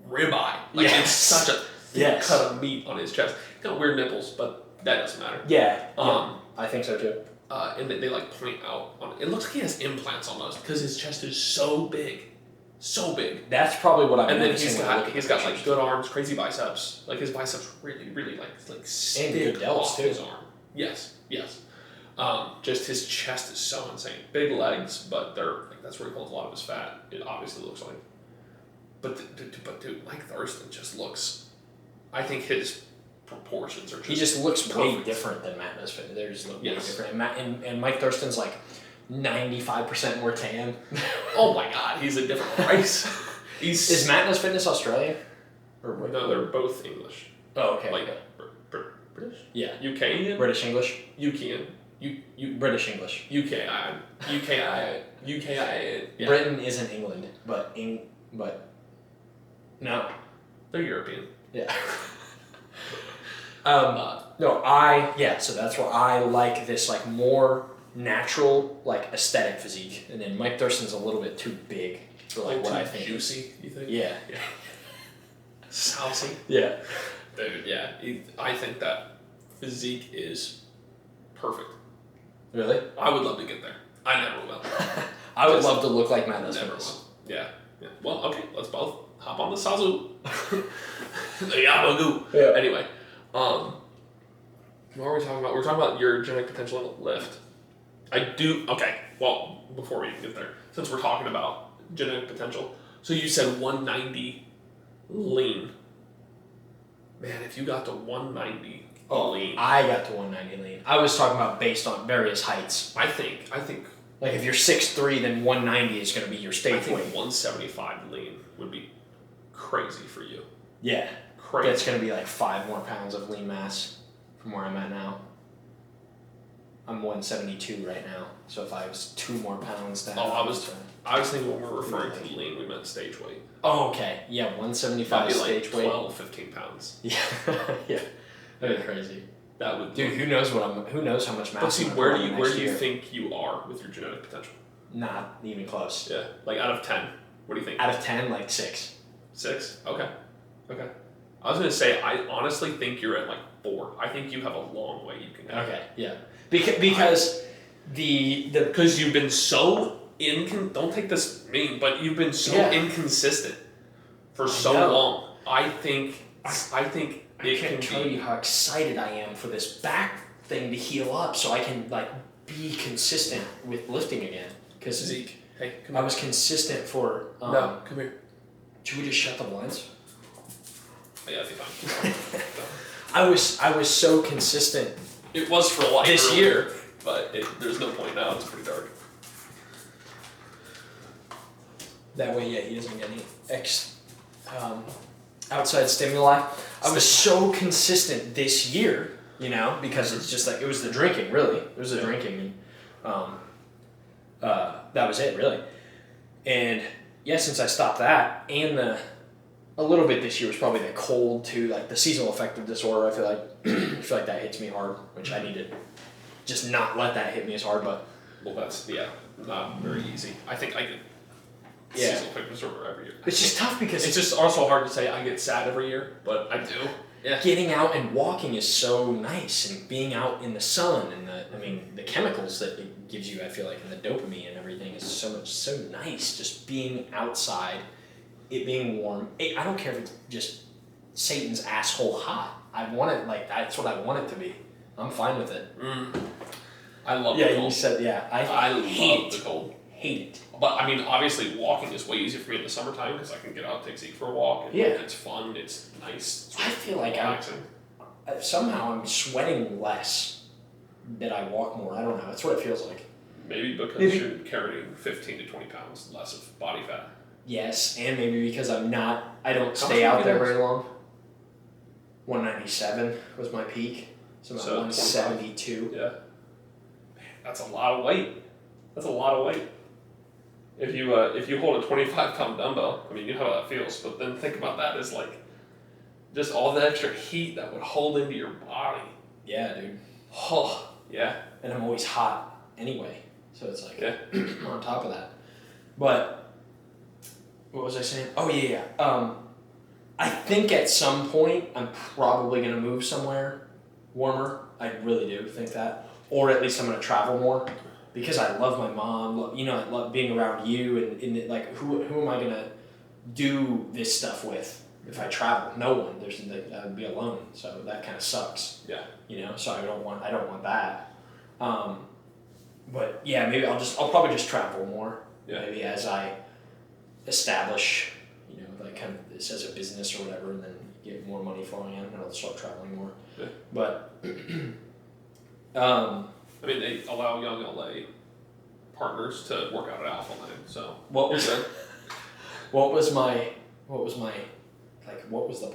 ribeye. Like Yes. it's such a thick cut of meat on his chest. He's got weird nipples, but that doesn't matter. Yeah. I think so too. And they like point out on it. Looks like he has implants almost because his chest is so big, so big. That's probably what I'm. And then he's got like good arms, crazy biceps. Like his biceps really like stick good delts off too. his arm. Yes. Just his chest is so insane. Big legs, but that's where he holds a lot of his fat. It obviously looks like. But dude, Mike Thurston just looks. I think his proportions are just. He just looks perfect. way different than Matt Does Fitness. They just look way different. And Mike Thurston's like 95% more tan. Oh my God, he's a different race. Is Matt Does Fitness Australian? Or no, they're both English. Oh, okay. Like British? Yeah. UKian? British English. UKian. British English. UKI. Yeah. Britain isn't England, but no. They're European. Yeah. So that's where I like this like more natural like aesthetic physique, and then Mike Thurston's a little bit too big for like what I think. Juicy, you think? Yeah. Saucy. Yeah. Dude, yeah. I think that physique is perfect. Really? I would love to get there. I never will. I would love to look like Matt Does Never Fitness. will. Yeah. Well, okay. Let's both hop on the Sazu. The Yabagoo. Yeah. Anyway, what were we talking about? We're talking about your genetic potential in the lift. Okay, well, before we even get there, since we're talking about genetic potential, so you said 190 lean. Man, if you got to 190 lean. I got to 190 lean. I was talking about based on various heights. I think. Like if you're 6'3", then 190 is going to be your stage weight. 175 lean would be crazy for you. Yeah. Crazy. That's going to be like 5 more pounds of lean mass from where I'm at now. I'm 172 right now. So if I was 2 more pounds down. I was thinking when we're referring to lean, we meant stage weight. Oh, okay. Yeah, 175 stage like weight. 12, 15 pounds. Yeah. Yeah. That'd be crazy. That would. Dude, who knows how much mass? But see, I'm where gonna do put on you next year. think you are with your genetic potential? Not even close. Yeah, like out of 10, what do you think? Out of 10, like 6. 6? Okay. I was gonna say I honestly think you're at like 4. I think you have a long way you can go. Okay. Yeah. Because because you've been so don't take this mean, but you've been so inconsistent for so long. I think I can't tell you how excited I am for this back thing to heal up, so I can like be consistent with lifting again. Because Zeke, hey, come I was consistent for. No, come here. Should we just shut the blinds? Yeah, that'd be fine. I was so consistent. It was for light this earlier, year, but there's no point now. It's pretty dark. That way, yeah, he doesn't get any outside stimuli. I was so consistent this year, because it's just like it was the drinking, really. It was the drinking, and that was it, really. And yeah, since I stopped that, and a little bit this year was probably the cold too, like the seasonal affective disorder. I feel like that hits me hard, which I need to just not let that hit me as hard. But that's not very easy. I think I get seasonal affective disorder every year. It's just tough because it's just also hard to say I get sad every year, but I do. getting out and walking is so nice, and being out in the sun and the chemicals that it gives you, I feel like, and the dopamine and everything is so nice. Just being outside, it being warm. I don't care if it's just Satan's asshole hot. I want it that's what I want it to be. I'm fine with it. I love the cold. Yeah, you said I love the cold. Hate it. But I mean, obviously, walking is way easier for me in the summertime because I can get out, take Zeke for a walk. And it's fun. It's nice. It's I feel like somehow I'm sweating less that I walk more. I don't know. That's what it feels like. Maybe because you're carrying 15 to 20 pounds less of body fat. Yes, and maybe because I don't stay out there very long. 197 was my peak. So about 172. Yeah. Man, that's a lot of weight. If you hold a 25-pound dumbbell, I mean, you know how that feels, but then think about that as like just all the extra heat that would hold into your body. Yeah, dude. Oh, yeah. And I'm always hot anyway, so it's like on top of that. But what was I saying? Oh yeah. I think at some point I'm probably gonna move somewhere warmer. I really do think that, or at least I'm gonna travel more. Because I love my mom, I love being around you, and like, who am I gonna do this stuff with if I travel? No one. I would be alone, so that kind of sucks. Yeah. So I don't want that. But yeah, maybe I'll probably just travel more. Yeah. Maybe as I establish, like kind of this as a business or whatever, and then get more money flowing in, and I'll start traveling more. Yeah. But. I mean, they allow young LA partners to work out at Alpha Line, so. What was the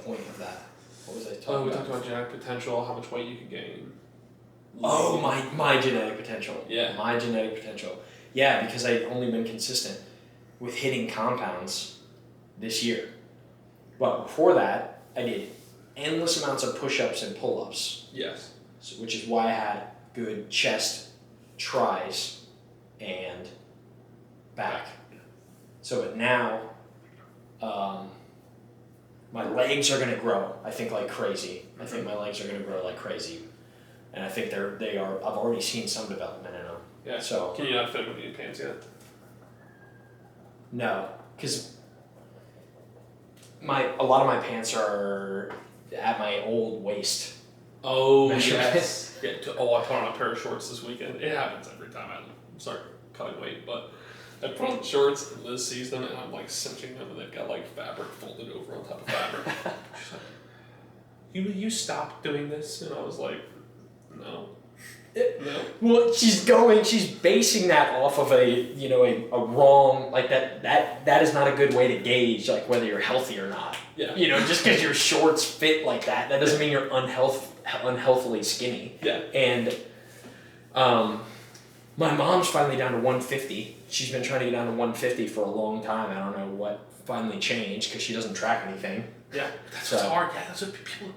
point of that? What was I talking about? We talked about genetic potential, how much weight you could gain. Oh, my genetic potential. Yeah. My genetic potential. Yeah, because I've only been consistent with hitting compounds this year. But before that, I did endless amounts of push-ups and pull-ups. Yes. Which is why I had good chest, tries, and back. So, but now, my legs are gonna grow. I think like crazy. I think my legs are gonna grow like crazy, and I think they are. I've already seen some development in them. Yeah. So. Can you not fit them in your pants yet? No, because a lot of my pants are at my old waist. Oh, yes. I put on a pair of shorts this weekend. It happens every time I start cutting weight, but I put on shorts and Liz sees them and I'm like cinching them and they've got like fabric folded over on top of fabric. She's like, you stopped doing this? And I was like, no. No. Well, she's basing that off of a wrong, like that is not a good way to gauge like whether you're healthy or not. Yeah. Just because your shorts fit like that doesn't mean you're unhealthily skinny. Yeah. And my mom's finally down to 150. She's been trying to get down to 150 for a long time. I don't know what finally changed because she doesn't track anything. Yeah. That's what's hard. Yeah, that's what people.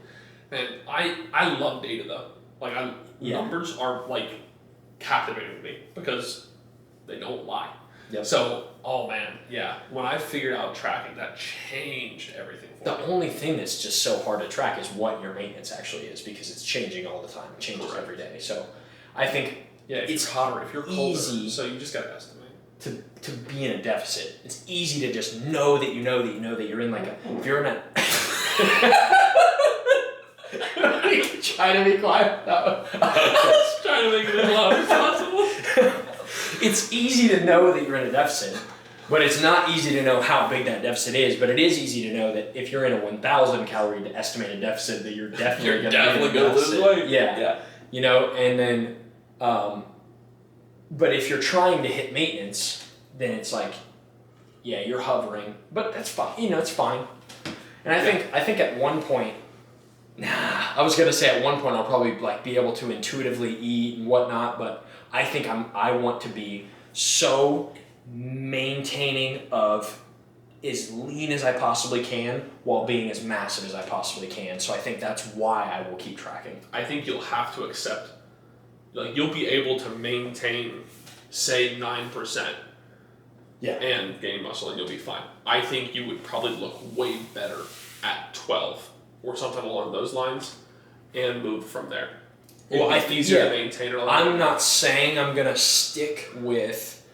Man, I love data though. Like numbers are like captivating me because they don't lie. Yep. So, oh man, yeah. When I figured out tracking, that changed everything for me. The only thing that's just so hard to track is what your maintenance actually is because it's changing all the time. It changes every day. So, I think it's hotter, if you're colder, easy. So you just gotta estimate. To be in a deficit, it's easy to just know that you're in like if you're in a. Try to be quiet. No. Just trying to make it as loud as possible. It's easy to know that you're in a deficit, but it's not easy to know how big that deficit is. But it is easy to know that if you're in a 1,000 calorie estimated deficit, that you're definitely going to lose weight. Yeah. And then, but if you're trying to hit maintenance, then it's like, you're hovering, but that's fine. It's fine. And I think at one point. I was gonna say at one point I'll probably like be able to intuitively eat and whatnot, but I think I want to be so maintaining of as lean as I possibly can while being as massive as I possibly can. So I think that's why I will keep tracking. I think you'll have to accept, like you'll be able to maintain, say 9%. Yeah. And gain muscle and you'll be fine. I think you would probably look way better at 12. or something along those lines, and move from there. Well, it's easier to maintain it. I'm not saying I'm gonna stick with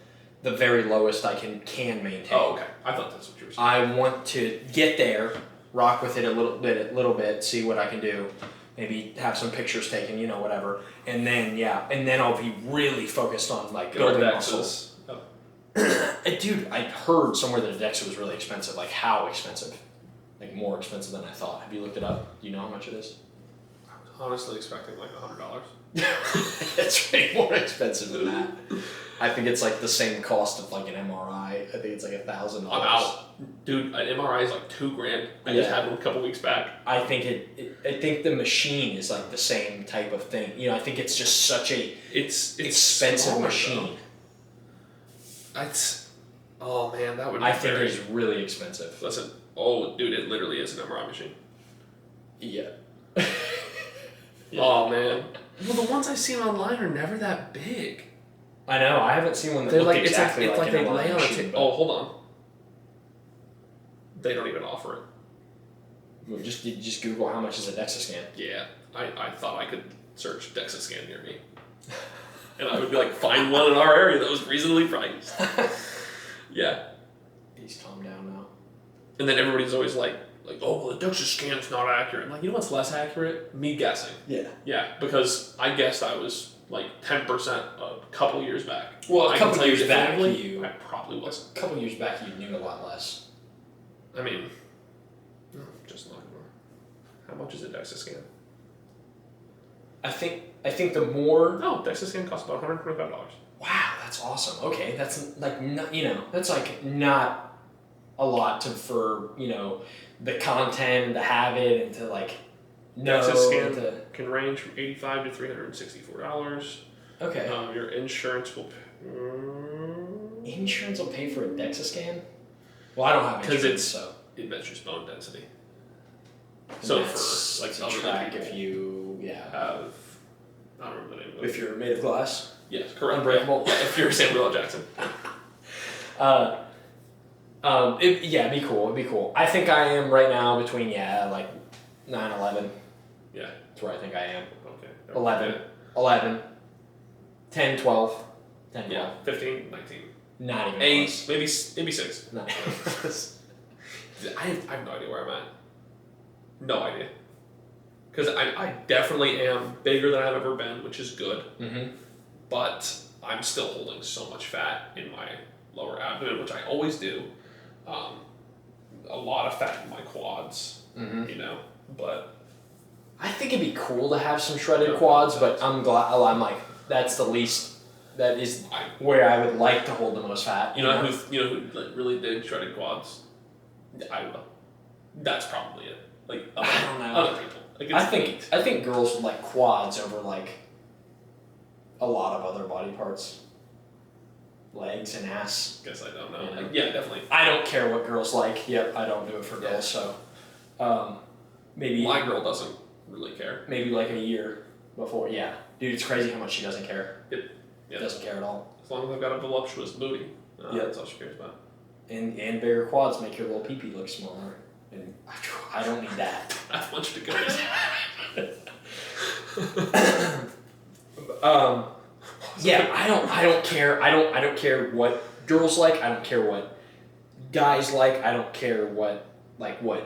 the very lowest I can maintain. Oh, okay. I thought that's what you were saying. I want to get there, rock with it a little bit, see what I can do. Maybe have some pictures taken, whatever, and then I'll be really focused on like building muscles. Dude, I heard somewhere that a Dexa was really expensive. Like how expensive? Like more expensive than I thought. Have you looked it up? Do you know how much it is? I was honestly expecting like $100. It's way more expensive than that. I think it's like the same cost of like an MRI. I think it's like $1,000. I'm out, dude. An MRI is like $2,000. I just had one a couple weeks back. I think I think the machine is like the same type of thing. I think it's just such a it's expensive machine. Oh man, that would be I think it's really expensive. Listen, oh dude, it literally is an MRI machine. Yeah. Oh man. Well, the ones I've seen online are never that big. I know. I haven't seen one that looks exactly like they lay on a table. Oh, hold on. They don't even offer it. Well, just Google how much is a Dexa scan. Yeah, I thought I could search Dexa scan near me, and I would be like, find one in our area that was reasonably priced. Yeah. Please calm down now. And then everybody's always like, oh, well, the Dexa scan's not accurate. I'm like, you know what's less accurate? Me guessing. Yeah. Yeah, because I guessed I was like 10% a couple years back. Well, a couple years back, I probably was. A couple years back, you knew a lot less. I mean, just not more. How much is a Dexa scan? I think the more. No, Dexa scan costs about $125. Wow, that's awesome. Okay, that's like not, that's like not a lot for the content, the habit, and to like. Dexa scan can range from $85 to $364. Okay. Your insurance will. Insurance will pay for a Dexa scan? Well, I don't have insurance, it measures bone density. And so for like to track if you have, I don't remember the name of it. If you're made of glass. Yes, correct. Unbreakable. Yeah, if you're Samuel L. Jackson. It'd be cool. It'd be cool. I think I am right now between like 9, 11. Yeah. That's where I think I am. Okay. 11, 10, 12. 10, 12. Yeah, 15, 19. Not even 8, close. maybe 6. Not I have no idea where I'm at. No idea. Because I definitely am bigger than I've ever been, which is good. Mm-hmm. But I'm still holding so much fat in my lower abdomen, which I always do. A lot of fat in my quads, but... I think it'd be cool to have some shredded quads, but I'm like, that's the least, that is where I would like to hold the most fat. You know who like really dig shredded quads? I will. That's probably it. Like I don't know. Other people. Like I think girls would like quads over like a lot of other body parts. Legs and ass. Guess I don't know. Yeah, definitely. I don't care what girls like. Yep, I don't do it for girls. So maybe my girl doesn't really care. Maybe like a year before. Yeah, dude, it's crazy how much she doesn't care. Yeah. Doesn't care at all. As long as I've got a voluptuous booty, that's all she cares about. And bigger quads make your little pee-pee look smaller. And I don't need that. That's much to go. Yeah, I don't care. I don't care what girls like. I don't care what guys like. I don't care what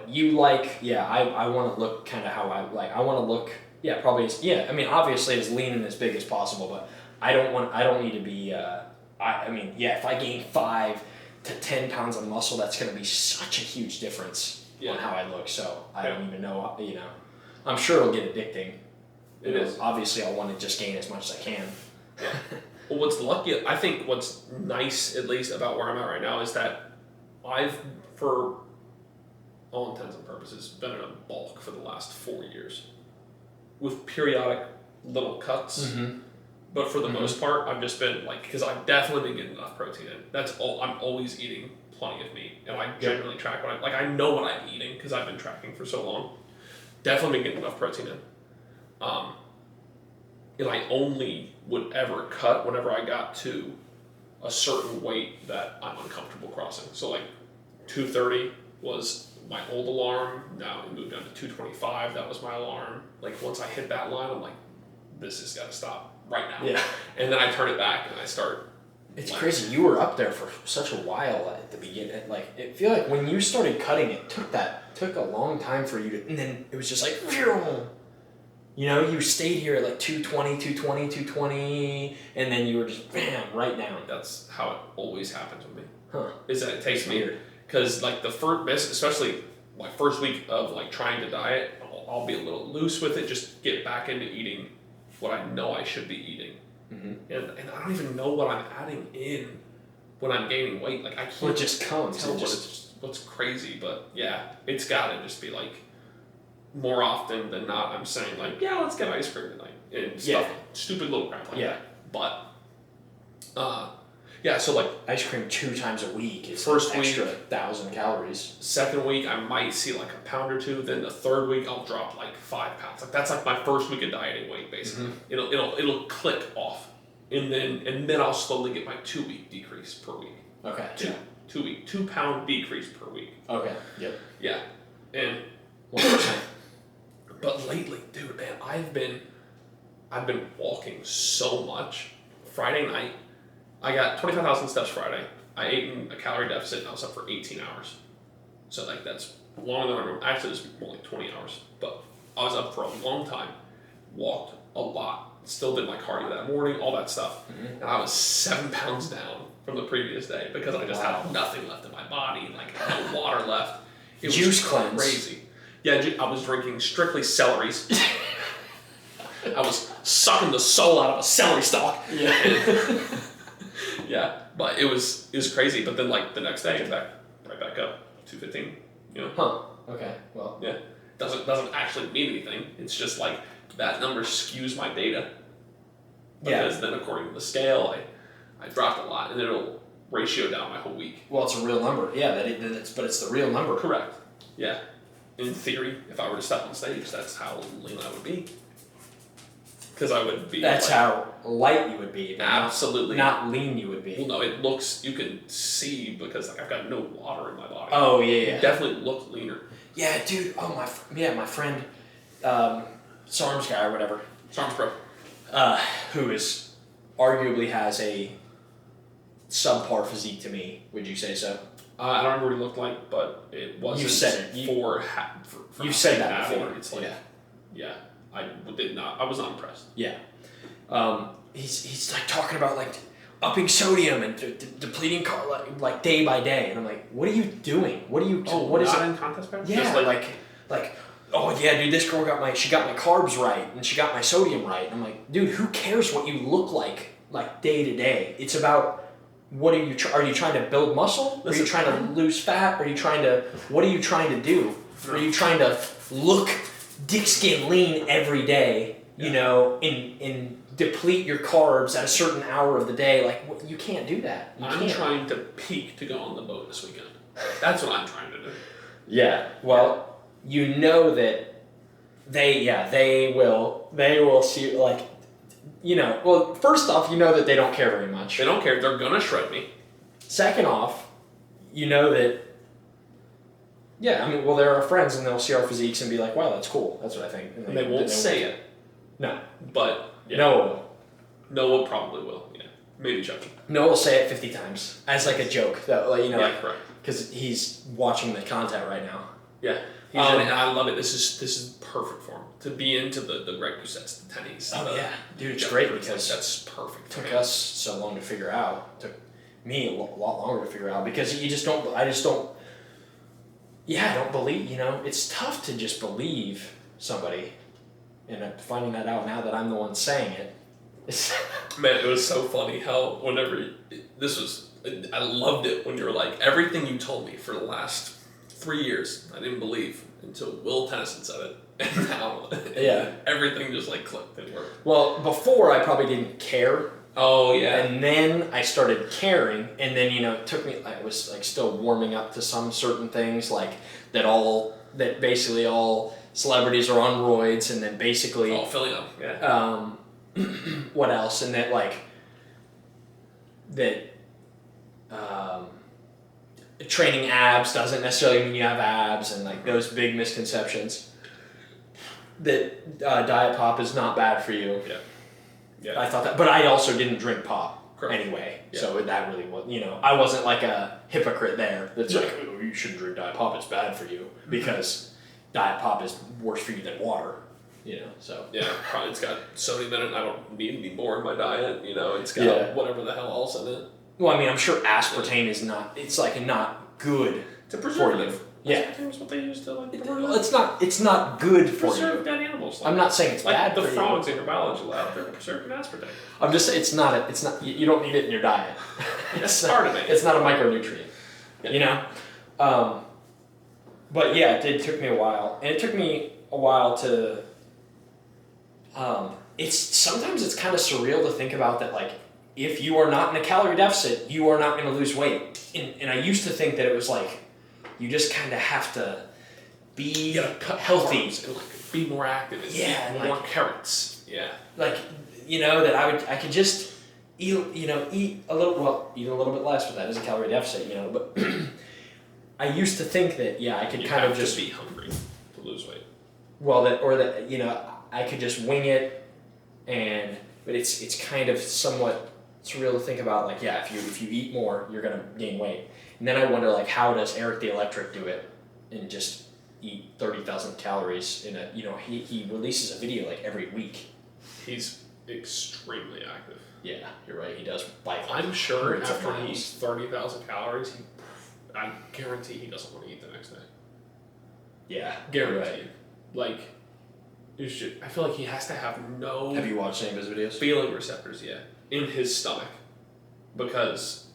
you like. Yeah, I want to look kind of how I like. I want to look. Yeah, probably. I mean, obviously as lean and as big as possible, but I don't need to be. If I gain 5 to 10 pounds of muscle, that's going to be such a huge difference on how I look. So I don't even know. I'm sure it'll get addicting. It is. Obviously, I want to just gain as much as I can. Yeah. Well, I think what's nice, at least about where I'm at right now, is that I've, for all intents and purposes, been in a bulk for the last 4 years, with periodic little cuts. Mm-hmm. But for the most part, I've just been because I've definitely been getting enough protein in. That's all. I'm always eating plenty of meat, and I generally track what I know what I'm eating because I've been tracking for so long. Definitely been getting enough protein in. And I only would ever cut whenever I got to a certain weight that I'm uncomfortable crossing. So 230 was my old alarm. Now it moved down to 225. That was my alarm. Like once I hit that line, I'm like, this has got to stop right now. Yeah. And then I turn it back and I start. It's crazy. You were up there for such a while at the beginning. Like, it feel like when you started cutting, it took a long time for you to, and then it was just like, phew. You know, you stayed here at like 220, and then you were just bam, right down. That's how it always happens with me. Huh. Is that it takes me, because like the first, especially my first week of like trying to diet, I'll be a little loose with it, just get back into eating what I know I should be eating. Mm-hmm. And I don't even know what I'm adding in when I'm gaining weight. Like I can't. Well, it just comes. Tell what's crazy, but yeah, it's got to just be like more often than not. I'm saying like, yeah, let's get ice cream tonight and stuff, stupid little crap like that. But yeah, so like ice cream 2 times a week is first an extra week, 1,000 calories. Second week, I might see like a pound or two. Then the third week, I'll drop like 5 pounds. Like that's like my first week of dieting weight, basically. Mm-hmm. It'll click off, and then I'll slowly get my 2-week decrease per week. Okay. 2 pound decrease per week. Okay. Yep. Yeah, and 1%. But lately, dude, man, I've been walking so much. Friday night, I got 25,000 steps Friday. I ate in a calorie deficit and I was up for 18 hours. So like that's longer than I remember. Actually, it was more like 20 hours. But I was up for a long time. Walked a lot. Still did my cardio that morning, all that stuff. Mm-hmm. And I was 7 pounds down from the previous day because I just had nothing left in my body, like no water left. It Juice was cleanse. Crazy. Yeah, I was drinking strictly celeries. I was sucking the soul out of a celery stalk. Yeah. Yeah, but it was crazy. But then like the next day, it's right back up, 215. You know. Huh. Okay. Well. Yeah. Doesn't actually mean anything. It's just like that number skews my data. Because then according to the scale, I dropped a lot, and then it'll ratio down my whole week. Well, it's a real number. Yeah, but it's the real number. Correct. Yeah. In theory, if I were to step on stage, that's how lean I would be. Because I would be. That's how light you would be. Absolutely. Not lean you would be. Well, no, it looks, you can see because like I've got no water in my body. Oh, yeah. You definitely look leaner. Yeah, dude. Oh, my friend, SARMS guy or whatever. SARMS Pro. Who arguably has a subpar physique to me. Would you say so? I don't remember what he looked like, but it wasn't. You said it. For you've said that before. It's like, yeah. I was not impressed. Yeah. He's like talking about like upping sodium and depleting like day by day, and I'm like, what are you doing? What are you? What is it? In contest prep? Yeah. Just like oh yeah, dude, this girl got my carbs right and she got my sodium right. And I'm like, dude, who cares what you look like day to day? It's about what are you trying to build muscle? Are you trying to lose fat? What are you trying to do? Are you trying to look dick skin lean every day? You know, and deplete your carbs at a certain hour of the day? Like you can't do that. I'm trying to peak to go on the boat this weekend. That's what I'm trying to do. Yeah. Well, you know that they will see like, you know, well, first off, you know that they don't care very much. They don't care. They're gonna shred me. Second off, you know that. Yeah, I mean, well, they're our friends, and they'll see our physiques and be like, "Wow, that's cool." That's what I think. And they won't say it. No. But yeah. Noah probably will. Yeah, maybe Chucky. Noah will say it 50 times as like a joke. That like, you know, correct. Because he's watching the content right now. Yeah. And I love it. This is perfect for him to be into the Greg Doucette's, the tennies. Oh yeah, dude, it's great because that's perfect. Took us so long to figure out. Took me a lot longer to figure out because I don't believe. You know, it's tough to just believe somebody, and I'm finding that out now that I'm the one saying it. Man, it was so funny how I loved it when you were like, everything you told me for the last 3 years, I didn't believe until Will Tennyson said it. And now everything just like clicked and worked. Well, before I probably didn't care. Oh, yeah. And then I started caring, and then, you know, it took me, I was like still warming up to some certain things, like that basically all celebrities are on roids, and then basically. Oh, filling up, yeah. What else? And that training abs doesn't necessarily mean you have abs, and like those big misconceptions. That diet pop is not bad for you. Yeah. Yeah. I thought that, but I also didn't drink pop anyway, Yeah. so that really was, I wasn't like a hypocrite there. That's like, oh, you shouldn't drink diet pop; it's bad for you because diet pop is worse for you than water. So yeah, probably it's got sodium in it. I don't need any more in my diet. It's got whatever the hell else in it. Well, I mean, I'm sure aspartame is not. It's like not good. It's a preservative. For you. Yeah, Aspartame what they use to like. It's not good for preserve you. dead animals. I'm not saying it's bad the for frogs you. in your biology lab. They're preserved in aspartame. I'm just saying it's not. You don't need it in your diet. It's part of it. It's not a micronutrient. But yeah, it took me a while, and it took me a while to. Sometimes it's kind of surreal to think about that, like, if you are not in a calorie deficit, you are not going to lose weight. And I used to think that it was like, you just kind of have to be healthy. And, like, be more active. And eat more carrots. Yeah. Like, that I could just eat a little bit less, but that is a calorie deficit, but I used to think that, I could you kind of just be hungry to lose weight. Well, that I could just wing it, but it's kind of somewhat surreal to think about. Like, if you eat more, you're gonna gain weight. And then I wonder, like, how does Eric the Electric do it, and just eat 30,000 calories in a he releases a video like every week. He's extremely active. Yeah, you're right. He does bike. I'm sure after he eats 30,000 calories, I guarantee he doesn't want to eat the next day. Yeah, guaranteed. Right. Like. I feel like he has to have no. Have you watched any of his videos? Feeling receptors, in his stomach, because,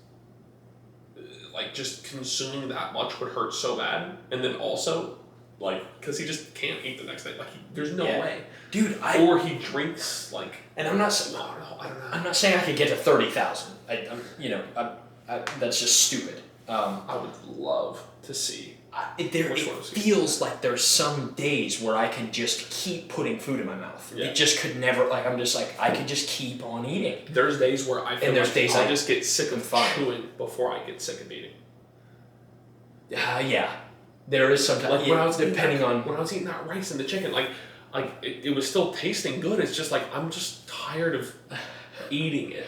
like, just consuming that much would hurt so bad, and then also, like, because he just can't eat the next day. Like, there's no way, dude. Or he drinks like. And I'm not. I don't know. I'm not saying I could get to 30,000. That's just stupid. I would love to see. It feels like there's some days where I can just keep putting food in my mouth. Yeah. It just could never, I'm just like, I could just keep on eating. There's days where I feel like I just get sick of chewing before I get sick of eating. Yeah. There is sometimes, like when I was eating that rice and the chicken, it was still tasting good. It's just like, I'm just tired of eating it.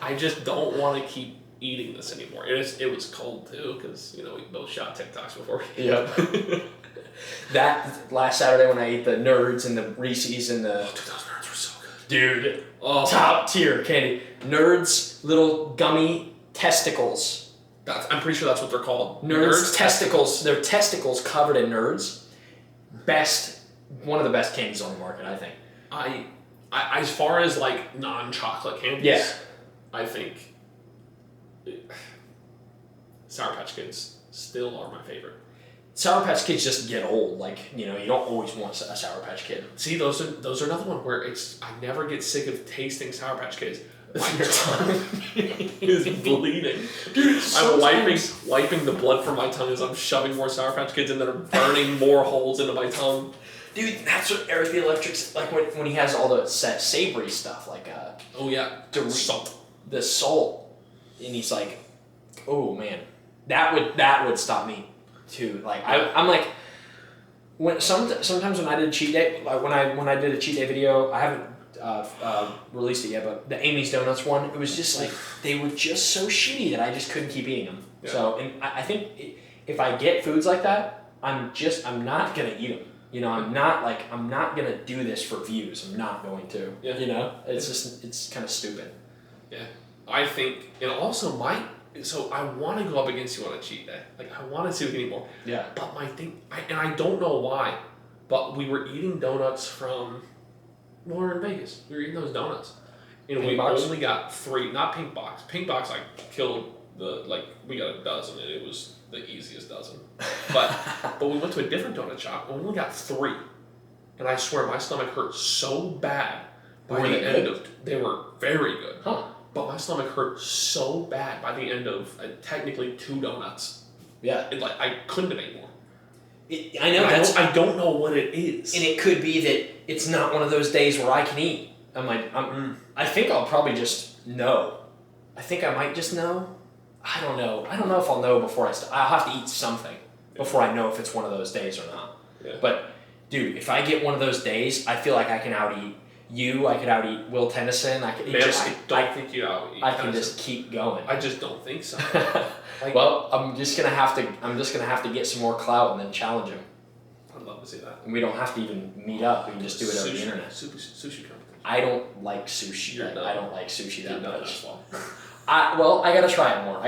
I just don't want to keep eating this anymore. It was cold too, because we both shot TikToks before. Yep. That last Saturday when I ate the Nerds and the Reese's and the. Oh, dude, those Nerds were so good. Dude, top tier candy. Nerds, little gummy testicles. I'm pretty sure that's what they're called. Nerds testicles. They're testicles covered in Nerds. One of the best candies on the market, I think. I as far as like non-chocolate candies, I think. Sour Patch Kids still are my favorite. Sour Patch Kids just get old. You don't always want a Sour Patch Kid. See, those are another one where I never get sick of tasting Sour Patch Kids. My tongue is bleeding. Dude, I'm wiping the blood from my tongue as I'm shoving more Sour Patch Kids and then I'm burning more holes into my tongue. Dude, that's what Eric the Electric's like when he has all the savory stuff, salt. The salt. And he's like, oh man, that would stop me too. I'm like, sometimes when I did a cheat day, when I did a cheat day video, I haven't released it yet, but the Amy's Donuts one, it was just like they were just so shitty that I just couldn't keep eating them. Yeah. So, and I think if I get foods like that, I'm not gonna eat them. I'm not gonna do this for views. I'm not going to. Yeah. It's kind of stupid. Yeah. I think, and also so I want to go up against you on a cheat day. I want to see if we can eat more. Yeah. But my thing, and I don't know why, but we were eating donuts from, we were in Vegas. We were eating those donuts. And we only got 3, not Pink Box. Pink Box, I killed we got a dozen, and it was the easiest dozen. But we went to a different donut shop, and we only got 3. And I swear, my stomach hurt so bad by the end of, they were very good. Huh. But my stomach hurt so bad by the end of technically 2 donuts. Yeah. I couldn't have ate more. I know I don't know what it is. And it could be that it's not one of those days where I can eat. I think I'll probably just know. I think I might just know. I don't know. I don't know if I'll know before I'll have to eat something before I know if it's one of those days or not. Yeah. But, dude, if I get one of those days, I feel like I can out-eat you. I could out-eat Will Tennyson. I don't think you out-eat I can just keep going. I just don't think so. Well, I'm just gonna have to get some more clout and then challenge him. I'd love to see that. And we don't have to even meet up. We can just do it over the internet. Sushi competition. I don't like sushi. I don't like sushi that You're much. well. I gotta try it more.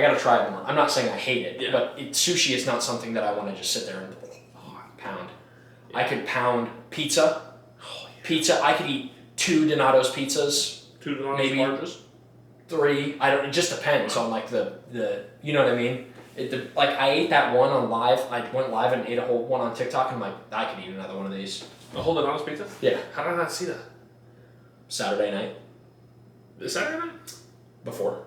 I'm not saying I hate it, but sushi is not something that I want to just sit there and pound. Yeah. I could pound pizza. Oh, yeah. Pizza. I could eat 2 Donato's pizzas. 2 Donato's maybe largest? 3. I don't. It just depends on like the you know what I mean. Like I ate that one on live. I went live and ate a whole one on TikTok, and I'm like, I could eat another one of these. A whole Donato's pizza? Yeah. How did I not see that? Saturday night. This Saturday night? Before.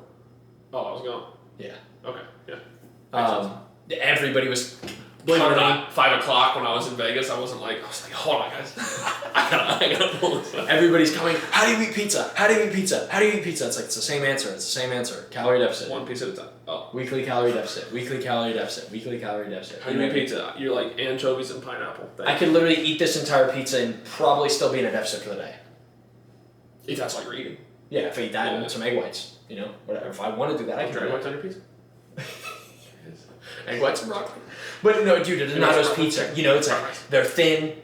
Oh, I was gone. Yeah. Okay. Yeah. Everybody was. Believe it or not, 5 o'clock when I was in Vegas, I was like, hold on, guys. I gotta pull this up. Everybody's coming. How do you eat pizza? How do you eat pizza? How do you eat pizza? It's like it's the same answer. Calorie deficit. One piece at a time. Oh. Weekly calorie deficit. Weekly calorie deficit. Weekly calorie deficit. How do you eat pizza? You're like anchovies and pineapple. I could literally eat this entire pizza and probably still be in a deficit for the day. If that's what you're eating. Yeah, if I eat that and some egg whites, whatever. If I want to do that, I can do egg that. whites on your pizza? Egg whites and broccoli. But no, dude, a Donato's pizza, it's like, they're thin,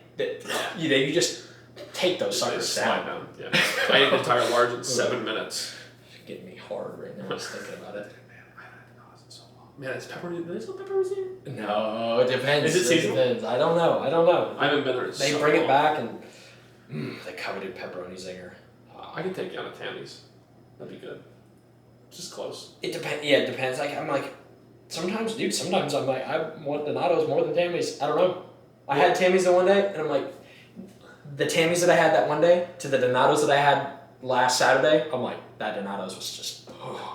you just take those suckers down. Yeah. I ate an entire large in 7 minutes. It's getting me hard right now, just thinking about it. Man, is pepperoni, is there pepperoni? No, it depends. Is it seasonal? Depends. I don't know. I haven't been there in They bring it back and the coveted pepperoni zinger. I could take you on a Tammy's. That'd be good. Just close. It depends. Yeah, it depends. I'm like, sometimes I'm like, I want Donato's more than Tammy's. I don't know. I had Tammy's the one day, and I'm like, the Tammy's that I had that one day to the Donato's that I had last Saturday, I'm like, that Donato's was just,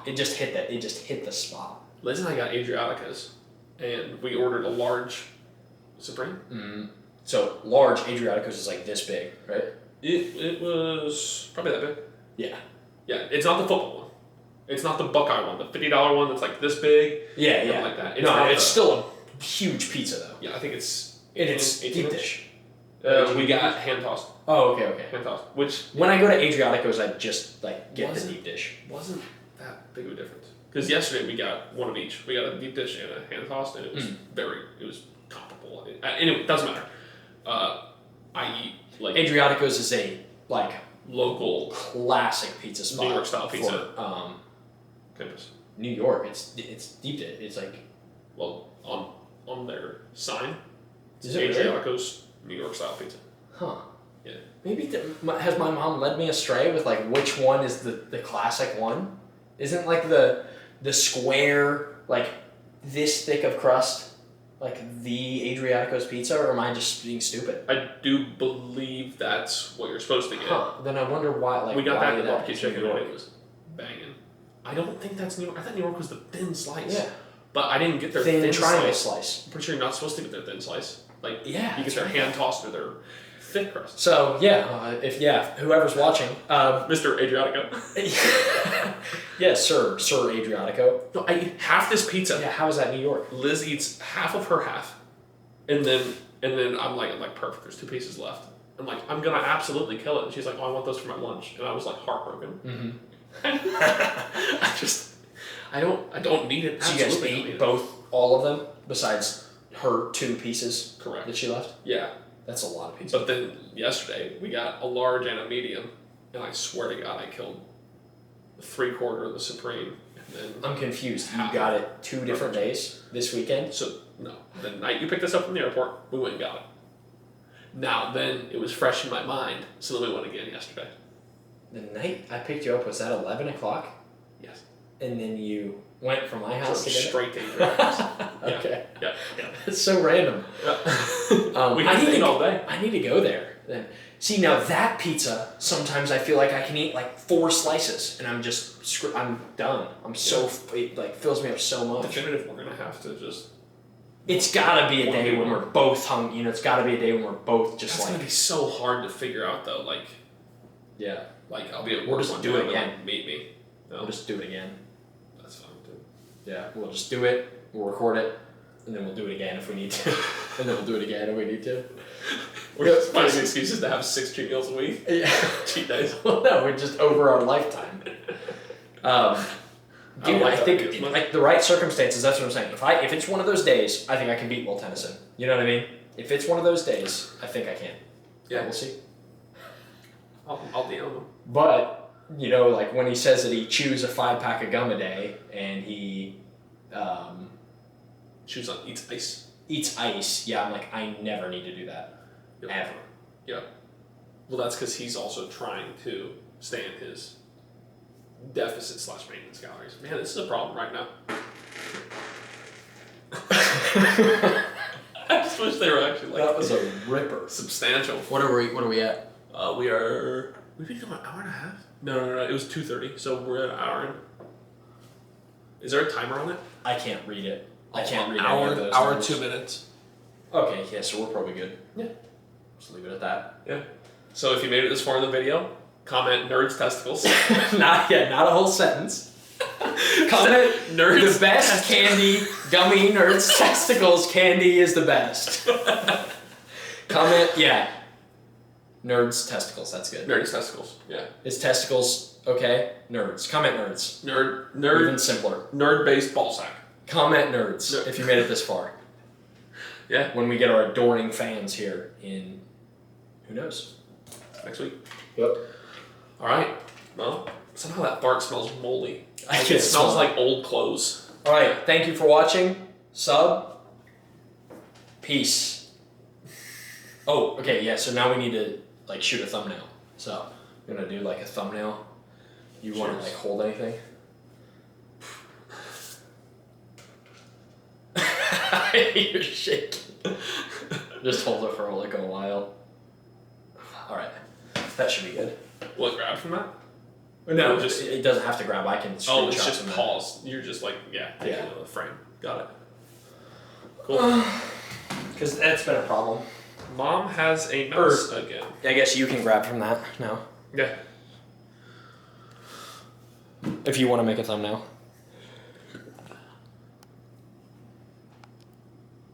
it just hit the spot. Liz and I got Adriatica's, and we ordered a large Supreme. Mm-hmm. So large Adriatica's is like this big, right? It was probably that big. Yeah. Yeah, it's not the football one. It's not the Buckeye one, the $50 one that's like this big. Yeah. Like that. It's still a huge pizza though. Yeah, I think it's. It's deep dish. We got hand tossed. Oh, okay. Hand tossed. Which when I go to Adriatico's, I just get the deep dish. Wasn't that big of a difference? Because yesterday we got one of each. We got a deep dish and a hand tossed, and it was it was comparable. Anyway, it doesn't matter. I eat like Adriatico's is a local classic pizza spot. New York style pizza. Campus. New York. It's deep dish. It's like on their sign. Is it Adriatico's New York style pizza. Huh. Yeah. Maybe has my mom led me astray with which one is the classic one? Isn't the square this thick of crust the Adriatico's pizza, or am I just being stupid? I do believe that's what you're supposed to get. Huh. Then I wonder why. We got that in the that barbecue chicken and it was banging. I don't think that's New York. I thought New York was the thin slice. Yeah. But I didn't get their thin triangle slice. I'm pretty sure you're not supposed to get their thin slice. You get their right. hand tossed or their thick crust. So whoever's watching, Mr. Adriatico. Sir Adriatico. No, I eat half this pizza. Yeah, how is that New York? Liz eats half of her half, and then I'm like perfect. There's 2 pieces left. I'm like, I'm gonna absolutely kill it. And she's like, oh, I want those for my lunch, and I was like heartbroken. Mm-hmm. I don't need it. So you guys ate all of them besides her 2 pieces. Correct. That she left. Yeah. That's a lot of pizza. But then yesterday we got a large and a medium, and I swear to God I killed 3/4 of the Supreme. And then I'm confused. You got it 2 different days this weekend? So no, the night you picked us up from the airport, we went and got it. Now then it was fresh in my mind, so then we went again yesterday. The night I picked you up, was that 11 o'clock? Yes. And then you went from my house to straight to your house. Okay. Yeah. It's so random. Yeah. We had to eat all day. I need to go there. Then see, now that pizza, sometimes I feel like I can eat 4 slices and I'm done. It fills me up so much. Definitive, we're gonna have to just. It's gotta be a day when we're both hungry. It's gotta be a day when we're both just That's gonna be so hard to figure out though. Yeah. I'll be at work. We'll just do it again. Meet me. No. We'll just do it again. That's fine too. Yeah, we'll just do it. We'll record it, and then we'll do it again if we need to, and then we'll do it again if we need to. We're just finding excuses to have 6 cheat meals a week. Yeah, Cheat days. Well, no, we're just over our lifetime. Dude, I think like the right circumstances. That's what I'm saying. If it's one of those days, I think I can beat Will Tennyson. You know what I mean? If it's one of those days, I think I can. Yeah, we'll see. I'll DM him. But you know, like when he says that he chews a 5-pack of gum a day and he eats ice. Eats ice. Yeah, I'm like, I never need to do that. Yep. Ever. Yeah. Well, that's because he's also trying to stay in his deficit/maintenance calories. Man, this is a problem right now. I just wish they were actually like that was a ripper. Substantial. What are we at? We've been going an hour and a half. No. It was 2:30, so we're at an hour. Is there a timer on it? I can't read it. I can't read hour. Any of those hour numbers. 2 minutes. Okay, yeah, so we're probably good. Yeah. Just leave it at that. Yeah. So if you made it this far in the video, comment nerds testicles. not a whole sentence. Comment nerds. The best candy, gummy nerds testicles candy is the best. Comment, yeah. Nerds testicles, that's good. Nerds testicles, yeah. Is testicles okay? Nerds. Comment nerds. Nerd. Even simpler. Nerd-based ball sack. Comment nerds if you made it this far. Yeah. When we get our adoring fans here in, who knows? Next week. Yep. All right. Well, somehow that fart smells moldy. It smells like old clothes. All right. Thank you for watching. Sub. Peace. Oh, okay. Yeah. So now we need to like shoot a thumbnail. So I'm gonna do like a thumbnail. You want to like hold anything? You're shaking. Just hold it for like a while. All right. That should be good. Will it grab from that? No, it doesn't have to grab. I can screenshot. Oh, it's just pause. You're just like, taking the frame. Got it. Cool. Because that's been a problem. Mom has a mouse again. I guess you can grab from that now. Yeah. If you want to make a thumbnail.